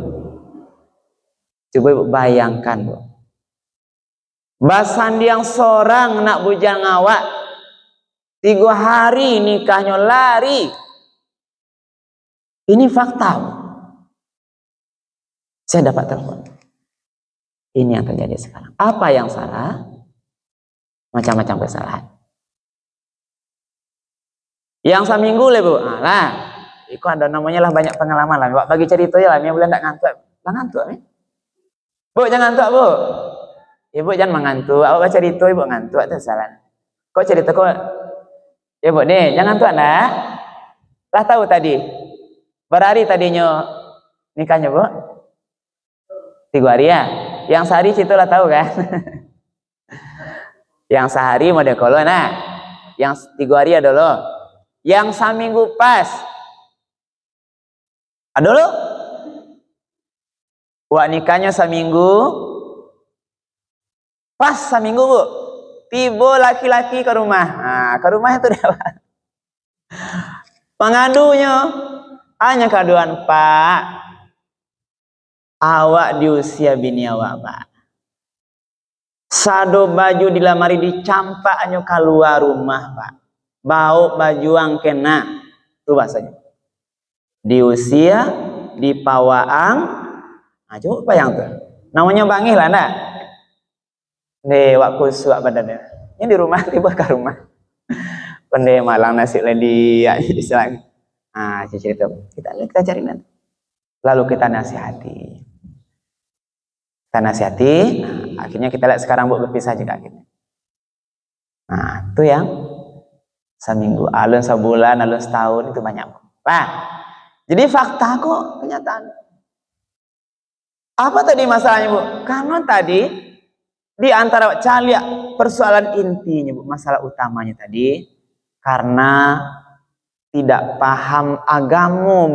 Coba Ibu bayangkan Bu. Basan yang seorang nak bujang awak, 3 hari nikahnya lari. Ini fakta Bu. Saya dapat telepon. Ini yang terjadi sekarang. Apa yang salah? Macam-macam kesalahan. Yang seminggu lah Bu. Lah, itu ada namanya lah banyak pengalaman lah. Bagi cerita ya lah, ini boleh tak ngantuk. Lah ngantuk nih. Bu jangan ngantuk Bu. Ibu jangan mengantuk. Awak baca cerita Ibu ngantuk itu salah. Kok cerita kok? Ya Bu nih, jangan ngantuk nak. Lah tahu tadi. Berhari tadinya nikahnya Bu? 3 hari ya. Yang sehari situ lah tahu kan. Yang sehari mau dekolo nah. Yang 3 hari ada loh. Yang seminggu pas. Ada loh. Wak nikahnya seminggu. Pas seminggu Bu. Tiba laki-laki ke rumah. Nah, ke rumah itu dia. Pengadunya hanya kaduan Pak. Awak di usia bini awak Pak. Sado baju di lamari dicampak hanya keluar rumah Pak. Bau baju ang kena. Itu bahasanya. Di usia, di pawaang. Nah coba bayang tuh. Namanya bangih lah nak. Nih wak kusuak badannya. Ini di rumah tiba ke rumah. Pendek malang nasi ledi. Istilahnya. Nah cerita. Kita cari nanti. Lalu kita nasihati. Nah, akhirnya kita lihat sekarang Bu berpisah juga akhirnya. Nah, itu yang seminggu, alun sebulan, alun setahun itu banyak. Nah, jadi fakta kok kenyataan. Apa tadi masalahnya Bu? Karena tadi di antara calia persoalan intinya Bu, masalah utamanya tadi karena tidak paham agama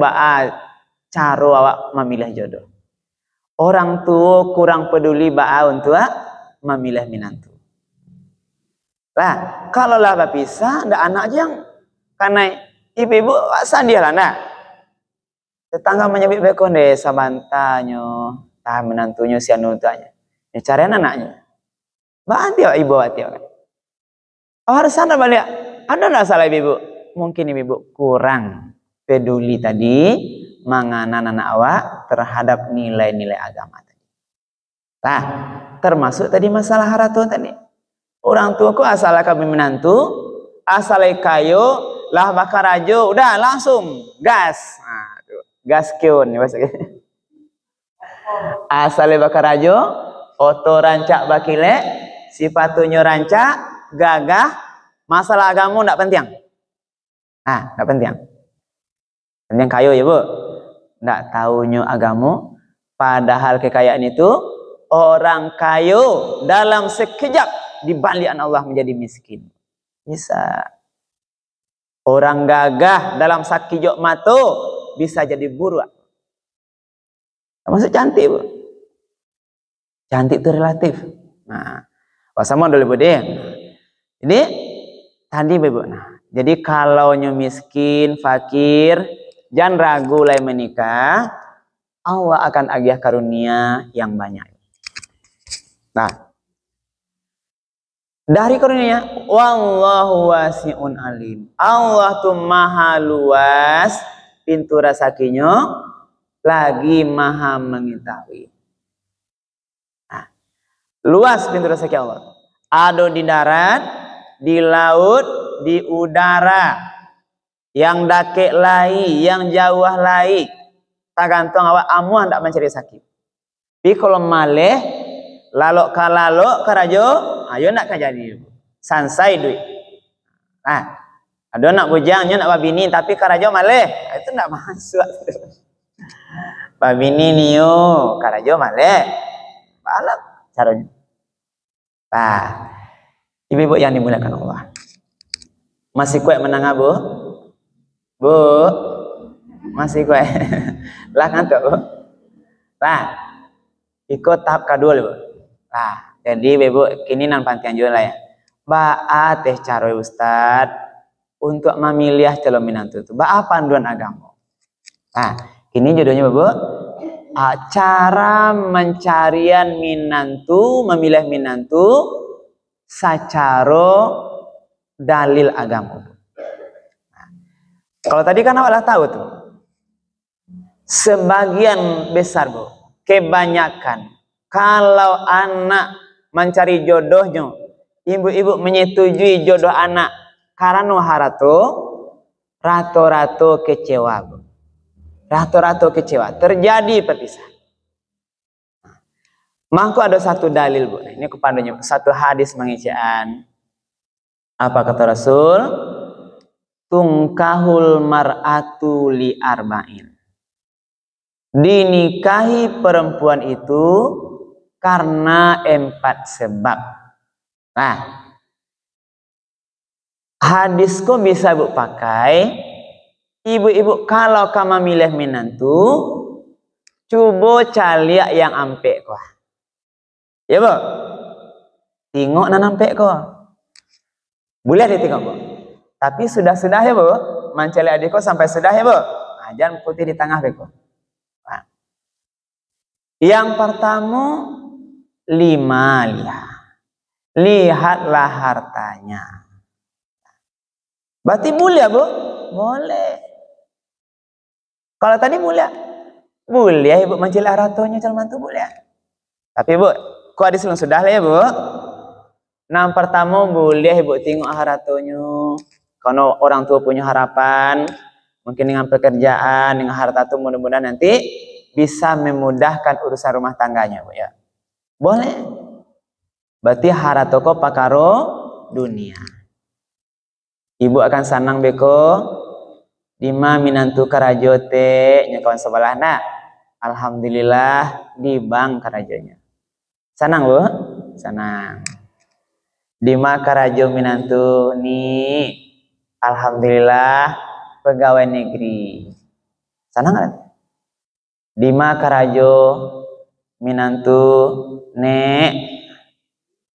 cara awak memilih jodoh. Orang tua kurang peduli untuk memilih minantu. Lah, kalau lah berpisah, ada anak aja yang karena ibu-ibu wasan dia lah nak. Tetangga menyebut bekon deh sabantanyo, tahan menantunya si anutanya. Ya carian anaknya. Banti ibu hati kan. Oh, harus sana balik. Ada nggak salah ibu? Mungkin ibu kurang peduli tadi. Menganan anak awak terhadap nilai-nilai agama tadi. Nah, termasuk tadi masalah haratu tadi. Orang tuaku asal kami menantu, asal kayo, lah bakar aja, udah langsung gas. Nah, gas kion bahasa. Asal bakar aja, oto rancak bakile, sipatunyo rancak, gagah, masalah agama ndak penting. Nah, ndak penting. Penting kayo ya Bu. Nggak tahunya agama, padahal kekayaan itu orang kayo dalam sekejap dibalikan Allah menjadi miskin. Bisa. Orang gagah dalam sakijok mato bisa jadi buruk. Maksud cantik Bu. Cantik itu relatif. Nah, sama dulu Bu deh. Jadi tadi Bu. Nah, jadi kalau miskin, fakir, jangan ragu lai menikah, Allah akan agiah karunia yang banyak. Nah, dari karunia, wallahu wasi'un alim. Allah tuh maha luas, pintu rezekinya, lagi maha mengetahui. Nah, luas pintu rezeki Allah. Ada di darat, di laut, di udara. yang dakek lai, yang jauh lai, tergantung awak amuah ndak mencari sakit. Tapi kalau maleh lalok karajo, ayo nak kajadi sansai duit. Nah, ada nak bujangnya nak babini tapi karajo maleh, itu ndak masuk. Babini niyo karajo maleh, balap caranya. Nah, ibu-ibu yang dimuliakan Allah, masih kuat menang Bu? Bu, masih kuat? Lah ngantuk Bu? Lah, ikut tahap kedua Bu. Nah, jadi ibu kini nang pantian juga lah ya. Ba'a teh cara Ustad untuk memilih calon minantu itu. Ba'a panduan agama. Nah, kini judulnya Bu. Cara mencarian minantu, memilih minantu secara dalil agama. Nah, kalau tadi kan awak tahu tuh. Sebagian besar Bu, kebanyakan kalau anak mencari jodohnya, ibu-ibu menyetujui jodoh anak karena rato-rato kecewa Bu. Rato-rato kecewa, terjadi perpisahan. Maka ada satu dalil Bu, nah, ini kepadanya satu hadis mengisyakan. Apa kata Rasul? Tungkahul mar'atu li arba'in. Dinikahi perempuan itu karena 4 sebab. Nah, hadis kok bisa Bu pakai. Ibu-ibu kalau kamu milih minantu, coba caliak yang ampek kok. Ya Bu? Tengok nan ampek kok. Boleh ditengok Bu. Tapi sudah ya Bu. Mencari adik kok sampai sudah ya Bu. Nah, jangan putih di tengah beko. Nah. Yang pertama 5 lihatlah hartanya. Berarti mulia Bu? Boleh. Kalau tadi mulia Ibu mencari hartanya calon mantu boleh. Tapi Bu, kok hadis sudah lah ya Bu. Nah, pertama boleh Ibu tengok hartanya. Kalau orang tua punya harapan, mungkin dengan pekerjaan, dengan harta itu mudah-mudahan nanti bisa memudahkan urusan rumah tangganya Bu ya. Boleh. Berarti harta kok pakaro dunia. Ibu akan senang beko Dima minantu karajote nya kawan sebelah. Nah, alhamdulillah di bank karajonya. Senang Bu? Senang. Dima karajo minantu ni alhamdulillah pegawai negeri. Senang kan? Dima karajo minantu ne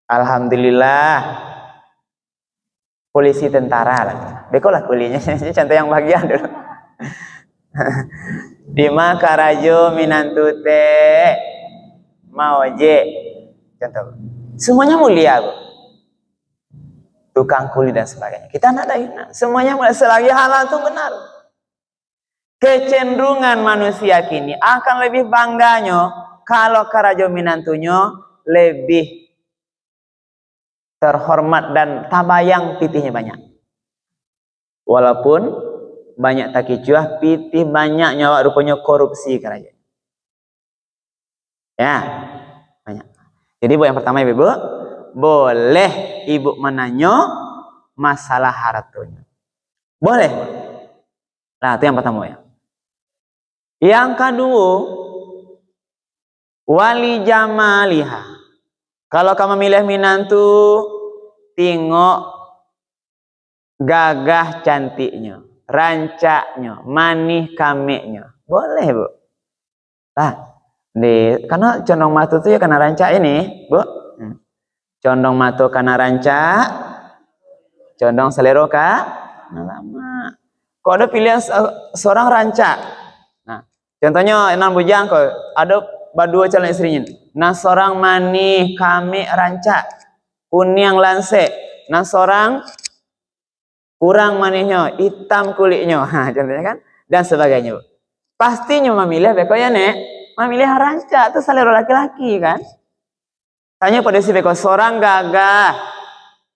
alhamdulillah polisi tentara lah. Beko lah kulinya, contoh yang bagian dulu. Dima karajo minantu te mau je. Contoh. Semuanya mulia Bu. Tukang kuli dan sebagainya. Kita nak dah semuanya mulia selagi halal itu benar. Kecenderungan manusia kini akan lebih bangganya kalau karajo minantunya lebih terhormat dan tabayang pitihnya banyak. Walaupun banyak takicuah, pitih banyak nyawa rupanya korupsi kerajaan. Ya, banyak. Jadi Bu yang pertama Ibu, boleh Ibu menanya masalah hartanya. Boleh. Nah, itu yang pertama ya. Yang kedua, wali jamaliha. Kalau kamu milih minantu, tengok gagah cantiknya, rancaknya, manih kameknya. Boleh Bu. Nah, karena condong mata itu ya karena rancak ini Bu. Condong mata karena rancak, condong selero lama. Kok ada pilihan seorang rancak. Nah, contohnya enam bujang kok ada berdua calon istrinya. Nah, seorang manih kamek rancak, kuning lansek. Nah, seorang kurang manihnya, hitam kulitnya, contohnya kan, dan sebagainya. Pastinya memilih beko ya nek, memilih rancak itu selera laki-laki kan. Tanya pada si beko seorang gagah,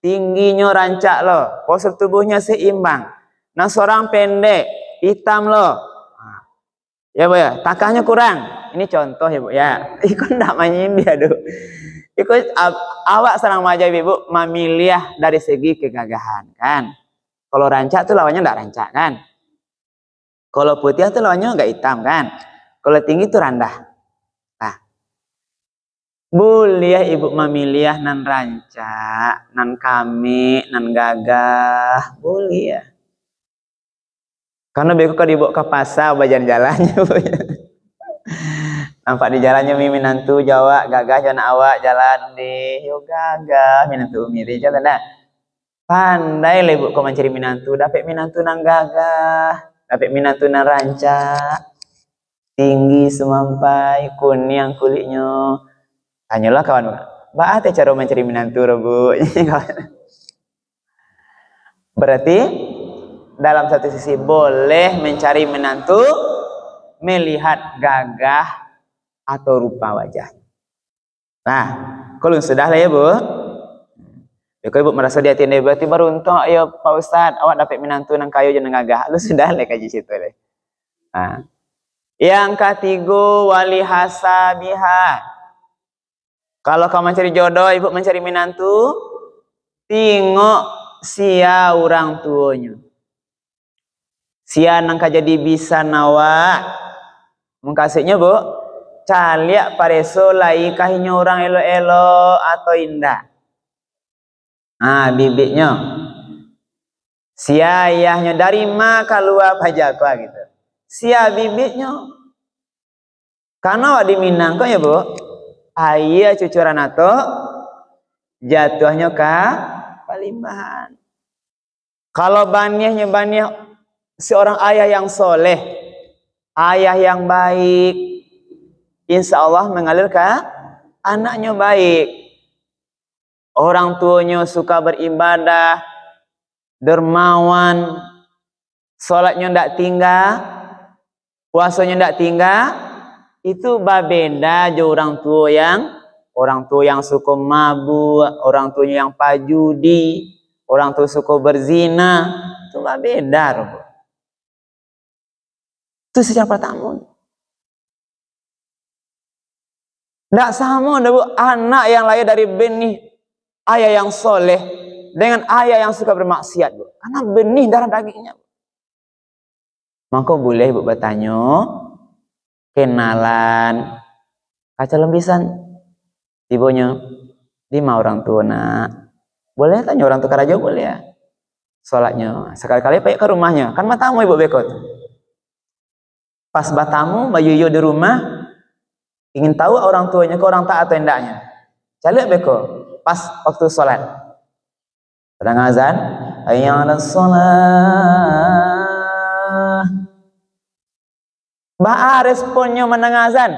tingginya rancak loh, postur tubuhnya seimbang. Nah seorang pendek, hitam loh. Ya Bu ya, takahnya kurang. Ini contoh ya Bu ya. Ikut ndak mainin dia tuh. Ikut awak serang wajah Ibu memilih dari segi kegagahan kan. Kalau rancak tuh lawannya ndak rancak kan. Kalau putih tuh lawannya nggak hitam kan. Kalau tinggi tuh rendah. Nah, boleh Ibu memilih nan rancak, nan kami, nan gagah, boleh ya. Karena beko kalau dibawa ke pasar jalan-jalannya Bu. Nampak di jalannya minantu Jawa gagah jangan awak jalan di yo gagah minantu miri jalan dah. Pandai lah Ibu kau mencari minantu, dapat minantu nang gagah, dapat minantu nang rancak, tinggi semampai, kuning kulitnya. Tanyalah kawan, "Mbak teh cara mencari minantu Bu?" Berarti dalam satu sisi boleh mencari menantu, melihat gagah atau rupa wajah. Nah, kalau sudah lah ya Bu. Ya kalau Ibu merasa di hati ini berarti baru untuk ya Pak Ustadz, awak dapat menantu nang kayu jangan gagah. Lu sudah lah kaji situ lah. Nah, yang ketiga wali hasabiha. Kalau kamu mencari jodoh, Ibu mencari menantu, tengok sia orang tuanya. Sia nang jadi bisa nawa mengkasihnya Bu caliak pareso lai kahinya orang elo-elo atau indah. Ah bibitnya sia ayahnya dari ma keluar pajakwa gitu. Sia bibitnya karena di Minang kok ya Bu ayah cucuran atau jatuhnya ke Palimbahan. Kalau banihnya banih seorang ayah yang soleh, ayah yang baik, insya Allah mengalir ke anaknya baik. Orang tuanya suka beribadah, dermawan, sholatnya ndak tinggal, puasanya ndak tinggal, itu beda jo orang tua yang suka mabuk, orang tuanya yang pajudi, orang tua suka berzina, itu beda. Itu secara pertama. Ndak sama ada Bu anak yang lahir dari benih ayah yang soleh dengan ayah yang suka bermaksiat Bu. Karena benih darah dagingnya. Maka boleh Bu bertanya, kenalan, kaca lembisan, ibunya, di mau orang tua nak. Boleh tanya orang tua karaja boleh ya. Sholatnya sekali-kali pergi ke rumahnya, kan matamu Ibu bekot. Pas batamu bayuyo di rumah, ingin tahu orang tuanya ke orang taat atau endaknya. Calik beko pas waktu sholat. Sedang azan, hayya 'alas shalah. Ba responnya menang azan.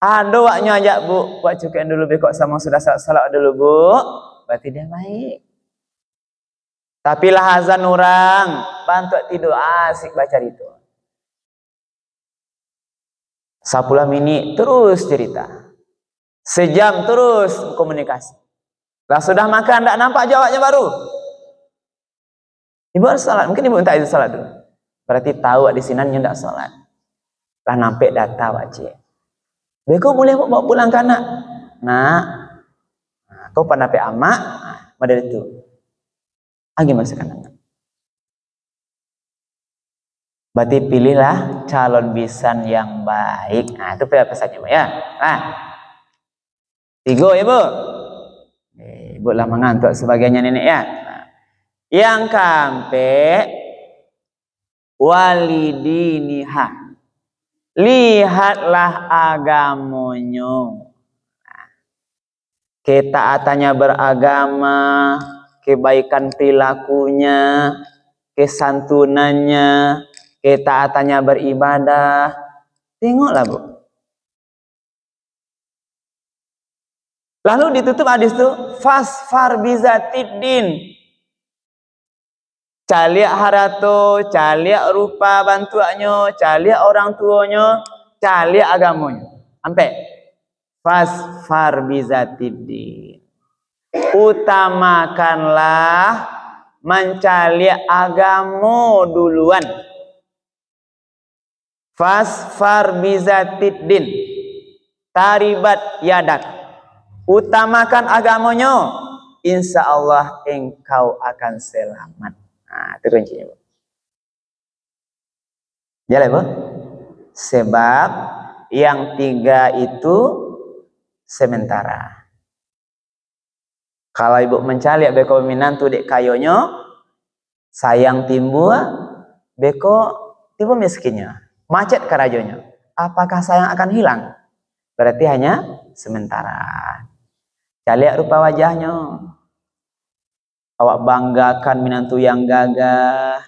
Ada waknya ajak Bu, buat cukup dulu beko sama sudah salat dulu Bu. Berarti dia baik. Tapi lah azan orang, bantu tidur asik baca itu. 10 menit terus cerita. Sejam terus komunikasi. Lah sudah makan tak nampak jawabnya baru. Ibu harus salat, mungkin Ibu minta izin salat dulu. Berarti tahu di sini ndak salat. Lah nampak data wajib. Beko boleh bawa pulang ke anak. Nah, kau pernah pe amak, model itu. Lagi masukkan anak. Berarti pilihlah calon bisan yang baik. Nah, itu pesannya Bu ya. Nah, 3 ya Bu. Ibu lah mengantuk sebagainya nenek ya. Nah, yang keempat walidiniha. Lihatlah agamonya. Nah, ketaatannya beragama, kebaikan perilakunya, kesantunannya, ketaatannya beribadah. Tengoklah Bu. Lalu ditutup hadis itu fasfar bizatiddin. Caliak harato, caliak rupa bantuannya, caliak orang tuanya, caliak agamanya. Sampai fasfar bizatiddin. Utamakanlah mencari agama duluan. Fasfar bizatiddin taribat yadak. Utamakan agamanya, insya Allah engkau akan selamat. Nah, itu kuncinya, Bu. Jalan, Bu. Sebab yang tiga itu sementara. Kalau ibu mencari beko minantu dek kayonya, sayang timbul, beko timbul miskinnya, macet karajonya. Apakah sayang akan hilang? Berarti hanya sementara. Lihat rupa wajahnya. Awak banggakan minantu yang gagah,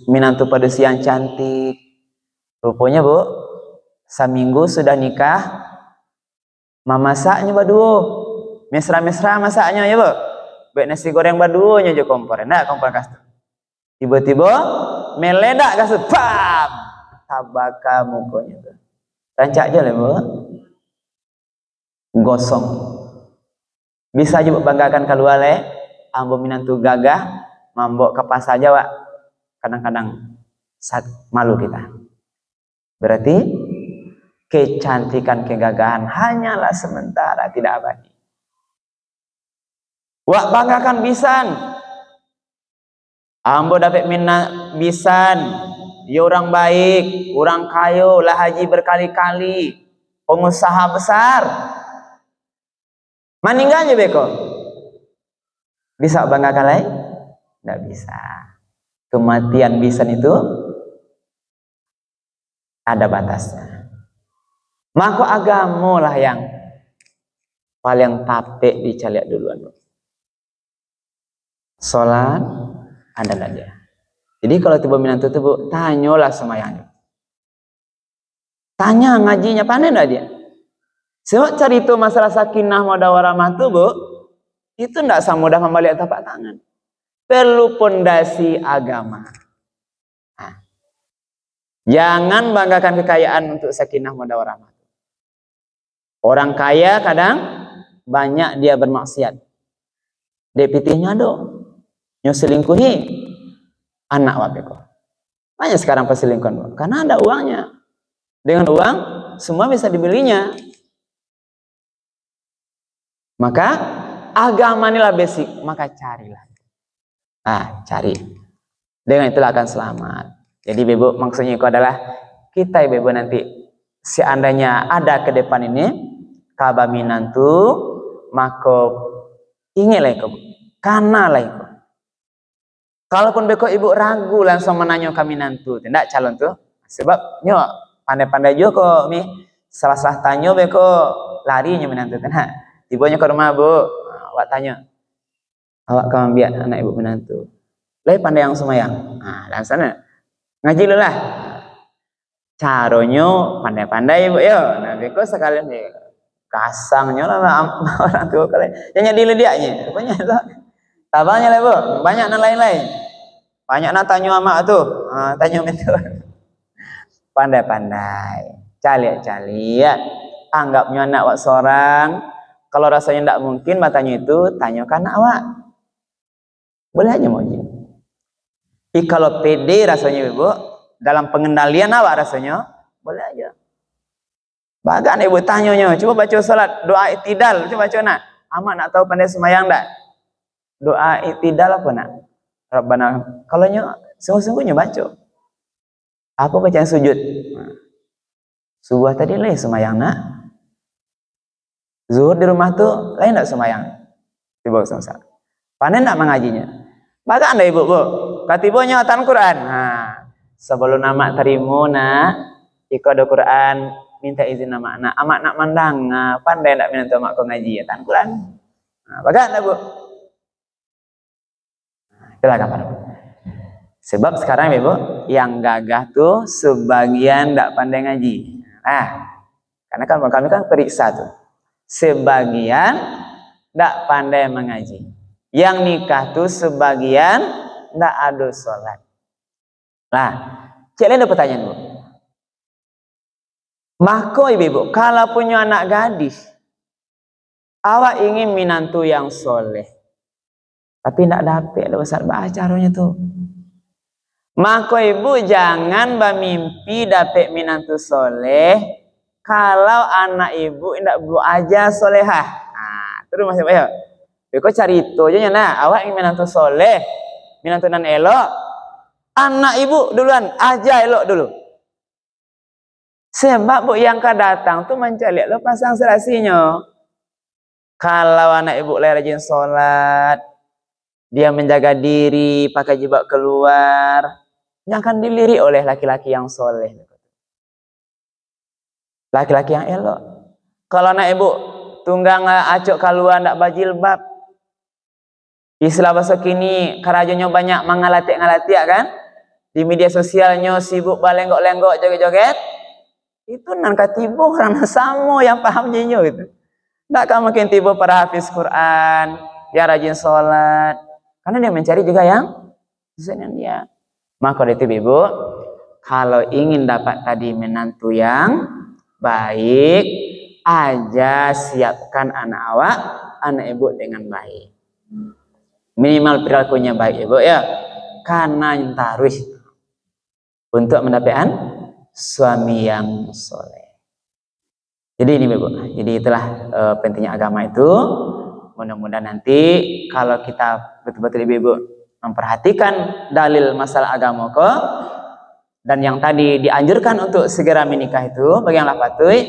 minantu pada siang cantik. Rupanya, Bu, seminggu sudah nikah, mamasaknya berdua. Mesra-mesra masaknya ya, Bu. Baik nasi goreng baduanya aja kompor. Enggak kompor kas. Tiba-tiba meledak kas. Bam! Tabaka mukanya tuh. Rancak aja lah, Bu. Gosong. Bisa aja Bu banggakan keluar le, ambo minantu gagah, mambok ke pasar aja, Wak. Kadang-kadang malu kita. Berarti kecantikan, kegagahan hanyalah sementara, tidak abadi. Wak banggakan bisan. Ambo dapat minat bisan. Ya orang baik, orang kayo, lah haji berkali-kali, pengusaha besar. Meninggalnya beko. Bisa banggakan lain? Tidak bisa. Kematian bisan itu ada batasnya. Maka agama lah yang paling tapek dicaliak duluan. Sholat adalah dia. Jadi kalau tiba minantu itu, Bu, tanyalah semayangnya. Tanya ngajinya, pandai enggak dia? Sebab cerita masalah sakinah mawaddah warahmah itu, Bu, itu enggak semudah membalik tapak tangan. Perlu pondasi agama. Nah, jangan banggakan kekayaan untuk sakinah mawaddah warahmah. Orang kaya kadang banyak dia bermaksiat. Depitinya dong. Nyuselingkuhi anak wabeko. Banyak sekarang perselingkuhan, karena ada uangnya. Dengan uang semua bisa dibelinya. Maka agama inilah basic, maka carilah. Cari. Dengan itulah akan selamat. Jadi Bebo, maksudnya itu adalah kita Bebo nanti seandainya ada ke depan ini kabaminantu, maka ingatlah itu, kanalah itu. Kalaupun beko ibu ragu langsung menanya kami nantu, tidak calon tuh. Sebab nyo pandai-pandai juga kok mi salah-salah tanya beko larinya menantu tenang. Tibanya ke rumah, Bu, awak tanya, awak kamu biar anak ibu menantu. Lai pandai yang semayang. Langsung ngaji lu lah. Caronyo pandai-pandai, Bu, yo. Nah beko sekalian kasangnya lah orang tua kalian. Yang nyadi dianya, rupanya tabanya lah, Bu, banyak nan lain-lain. Banyak nak tanya amak tuh, tanya mentor. Pandai-pandai, caliak-caliak. Anggapnya anak awak seorang. Kalau rasanya tidak mungkin matanya itu, tanyakan awak. Boleh aja mau jin. Tapi kalau pede rasanya Ibu, dalam pengendalian awak rasanya, boleh aja. Bahkan Ibu tanyanya, coba baca salat, doa iktidal, coba baca nak. Amak nak tahu pandai semayang tak? Doa iktidal apa nak? Rabbana, kalau sungguh-sungguhnya baca. Apa bacaan sujud? Subuh tadi lain semayang nak. Zuhur di rumah tuh lain tak semayang. Tiba sama. Panen tak mengajinya. Maka anda Ibu, Bu, katibonya Al Quran. Sebelum nama terima nak, ikut ada Quran, minta izin nama anak. Amak nak mandang, pandai tak minta mak kau ngaji Al Quran. Maka anda, Bu. Itulah kapan. Sebab sekarang Ibu, yang gagah tuh sebagian tak pandai ngaji. Karena kan kami kan periksa tuh. Sebagian tak pandai mengaji. Yang nikah tuh sebagian tak ada sholat. Cek ada pertanyaan, Bu. Maka Ibu, kalau punya anak gadis, awak ingin minantu yang soleh. Tapi tidak dapat ada Ustaz baca caranya tuh. Maka ibu jangan bermimpi dapat minantu soleh kalau anak ibu tidak bu aja solehah. Nah, terus masih apa ya? Beko cari itu aja nah, awak ingin minantu soleh, minantu nan elok, anak ibu duluan aja elok dulu. Sebab bu yang akan datang tuh mencari lo pasang serasinya. Kalau anak ibu rajin sholat, dia menjaga diri, pakai jilbab keluar, yang akan dilirik oleh laki-laki yang soleh. Laki-laki yang elok. Kalau anak ibu tunggang acok keluar ndak bajilbab, istilah bahasa kini kerajonyo banyak mengalati-ngalati ya kan? Di media sosialnya sibuk balenggok-lenggok joget-joget. Itu nan katibu orang samo yang paham jinyo gitu. Ndak kan makin tiba para hafiz Quran, ya rajin sholat, karena dia mencari juga yang sesuai dengan dia. Maka itu ibu, kalau ingin dapat tadi menantu yang baik, aja siapkan anak awak, anak ibu dengan baik. Minimal perilakunya baik ibu ya, karena taruh untuk mendapatkan suami yang soleh. Jadi ini ibu, jadi itulah pentingnya agama itu. Mudah-mudahan nanti kalau kita betul-betul ibu memperhatikan dalil masalah agama kok, dan yang tadi dianjurkan untuk segera menikah itu bagi yang lapatui,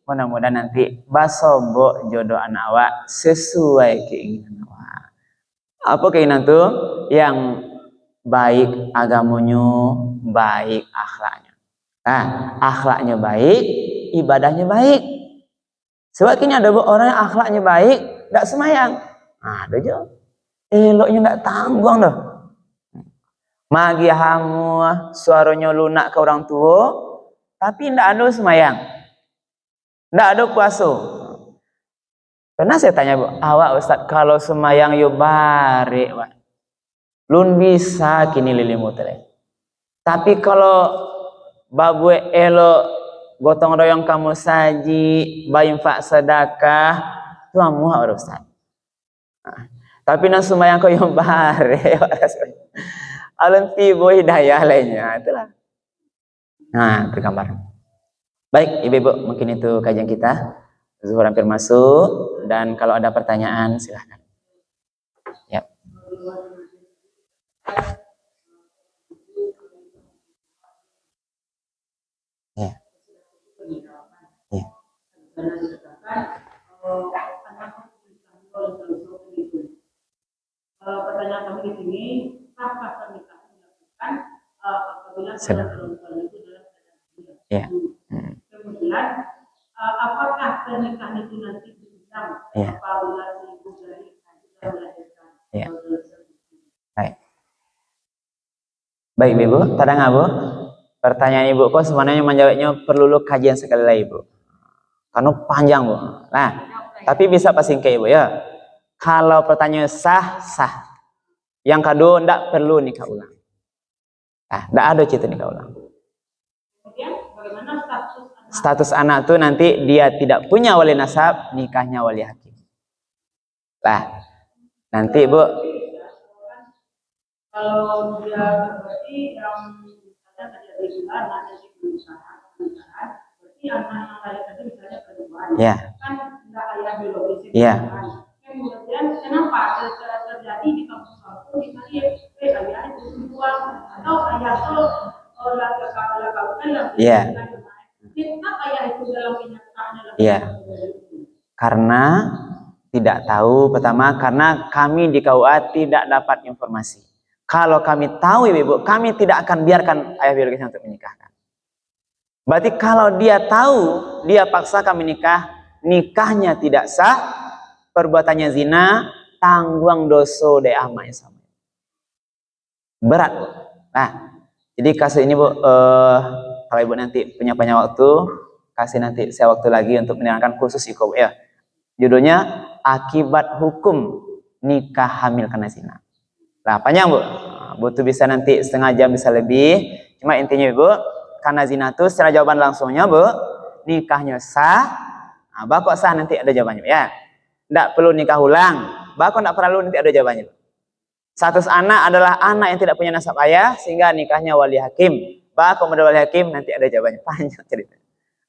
mudah-mudahan nanti basobo jodoh anak awak sesuai keinginan awak. Apa keinginan tuh? Yang baik agamanya, baik akhlaknya. Nah, akhlaknya baik, ibadahnya baik. Sebab kini ada orang yang akhlaknya baik, tidak semayang. Nah, ada aja. Eloknya tidak tanggung dah. Magi hamu, suaranya lunak ke orang tua, tapi tidak ada semayang. Tidak ada puasa. Pernah saya tanya, Bu, awak Ustaz kalau semayang yo bare, Pak. Lun bisa kini lilimu tele. Tapi kalau babu elo gotong royong kamu saji, bayinfak sedekah, tu amu harus Ustaz. Nah, tapi nak semayang kau yang bare, alun tibo hidayah lainnya, itulah. Nah, itu gambar. Baik, ibu-ibu, mungkin itu kajian kita. Zuhur hampir masuk, dan kalau ada pertanyaan silahkan. Ya. Ya. Ya. Pertanyaan kami di sini, apakah pernikahan dilakukan apabila calon itu dalam keadaan Ya. Kemudian, apakah pernikahan itu nanti diundang apabila si ibu dari sudah melahirkan? Ya. Baik. Baik, Ibu, tadang Abu. Pertanyaan Ibu kok sebenarnya menjawabnya perlu kajian sekali lagi, Bu. Karena panjang, Bu. Nah, tapi bisa pasingke Ibu ya. Kalau pertanyaan sah, sah. Yang kedua, tidak perlu nikah ulang. Nah, tidak ada cerita nikah ulang. Kemudian, bagaimana status anak itu nanti dia tidak punya wali nasab, nikahnya wali hakim. Nah, nanti Bu. Kalau dia berarti yang misalnya tadi ada bulan, ada si perusahaan, berarti anak yang lahir tadi misalnya kedua, kan tidak ayah biologis. Kemudian kenapa terjadi di kampung kampung misalnya ayah itu dua atau ayah itu lakukan yang kita ayah itu dalam kenyataannya karena tidak tahu. Pertama, karena kami di KUA tidak dapat informasi. Kalau kami tahu ibu, kami tidak akan biarkan ayah biologisnya untuk menikahkan. Berarti kalau dia tahu, dia paksakan menikah, nikahnya tidak sah, perbuatannya zina, tanggung dosa de amai sama. Berat, Bu. Nah, jadi kasus ini, Bu, kalau ibu nanti punya banyak waktu, kasih nanti saya waktu lagi untuk menerangkan khusus ikhwan ya. Judulnya akibat hukum nikah hamil karena zina. Nah, panjang, Bu. Butuh bisa nanti setengah jam bisa lebih. Cuma intinya, Bu, karena zina itu secara jawaban langsungnya, Bu, nikahnya sah. Nah, bakok sah nanti ada jawabannya ya. Tidak perlu nikah ulang. Bakok tidak perlu nanti ada jawabannya. Status anak adalah anak yang tidak punya nasab ayah, sehingga nikahnya wali hakim. Kepada wali hakim nanti ada jawabannya, panjang cerita.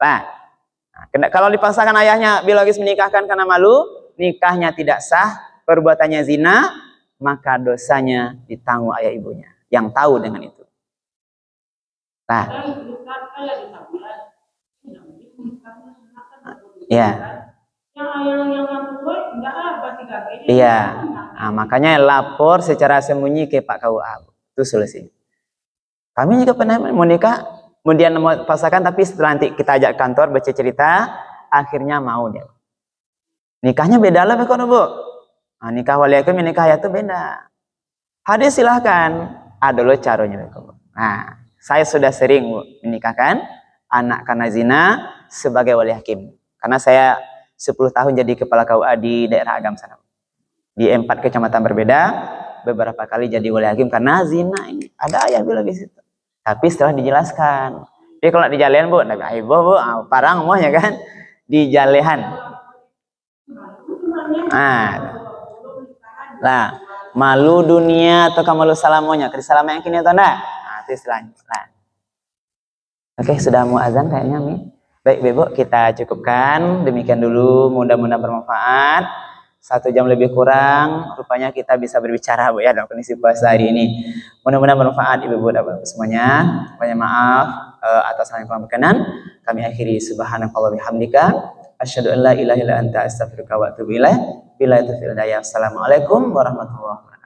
Nah, kalau dipaksakan ayahnya biologis menikahkan karena malu, nikahnya tidak sah, perbuatannya zina, maka dosanya ditanggung ayah ibunya yang tahu dengan itu. Nah, ya, iya. Nah, makanya lapor secara sembunyi ke Pak KUA, itu solusi. Kami juga pernah mau nikah, kemudian mau pasangan, tapi setelah nanti kita ajak kantor baca cerita, akhirnya mau dia. Nikahnya beda lah, Bu. Nah, nikah wali hakim, nikah ayah itu beda. Hadir silahkan, ada loh caranya, Bu. Nah, saya sudah sering, Bu, menikahkan anak karena zina sebagai wali hakim. Karena saya 10 tahun jadi kepala KUA di daerah Agam sana. Di 4 kecamatan berbeda, beberapa kali jadi wali hakim karena zina ini. Ada ayah biologis itu. Tapi setelah dijelaskan. Jadi kalau di jalehan, Bu, Bu, parang semuanya kan di jalehan. Nah, malu dunia atau malu salamonya, kerisalaman yang kini atau enggak? Nah, itu istilahnya. Nah. Oke, sudah mau azan kayaknya, Mi. Baik, Bebo, kita cukupkan. Demikian dulu, mudah-mudahan bermanfaat. 1 jam lebih kurang, rupanya kita bisa berbicara, Bu, ya, dalam kondisi puasa hari ini. Mudah-mudahan bermanfaat, Ibu-ibu dan Bapak semuanya. Banyak maaf atas hal yang kurang berkenan. Kami akhiri subhanallahi bihamdika, asyhadu an la ilaha illa anta, astaghfiruka wa atubu ilaik. Billahi taufiq wal hidayah. Assalamualaikum warahmatullahi wabarakatuh.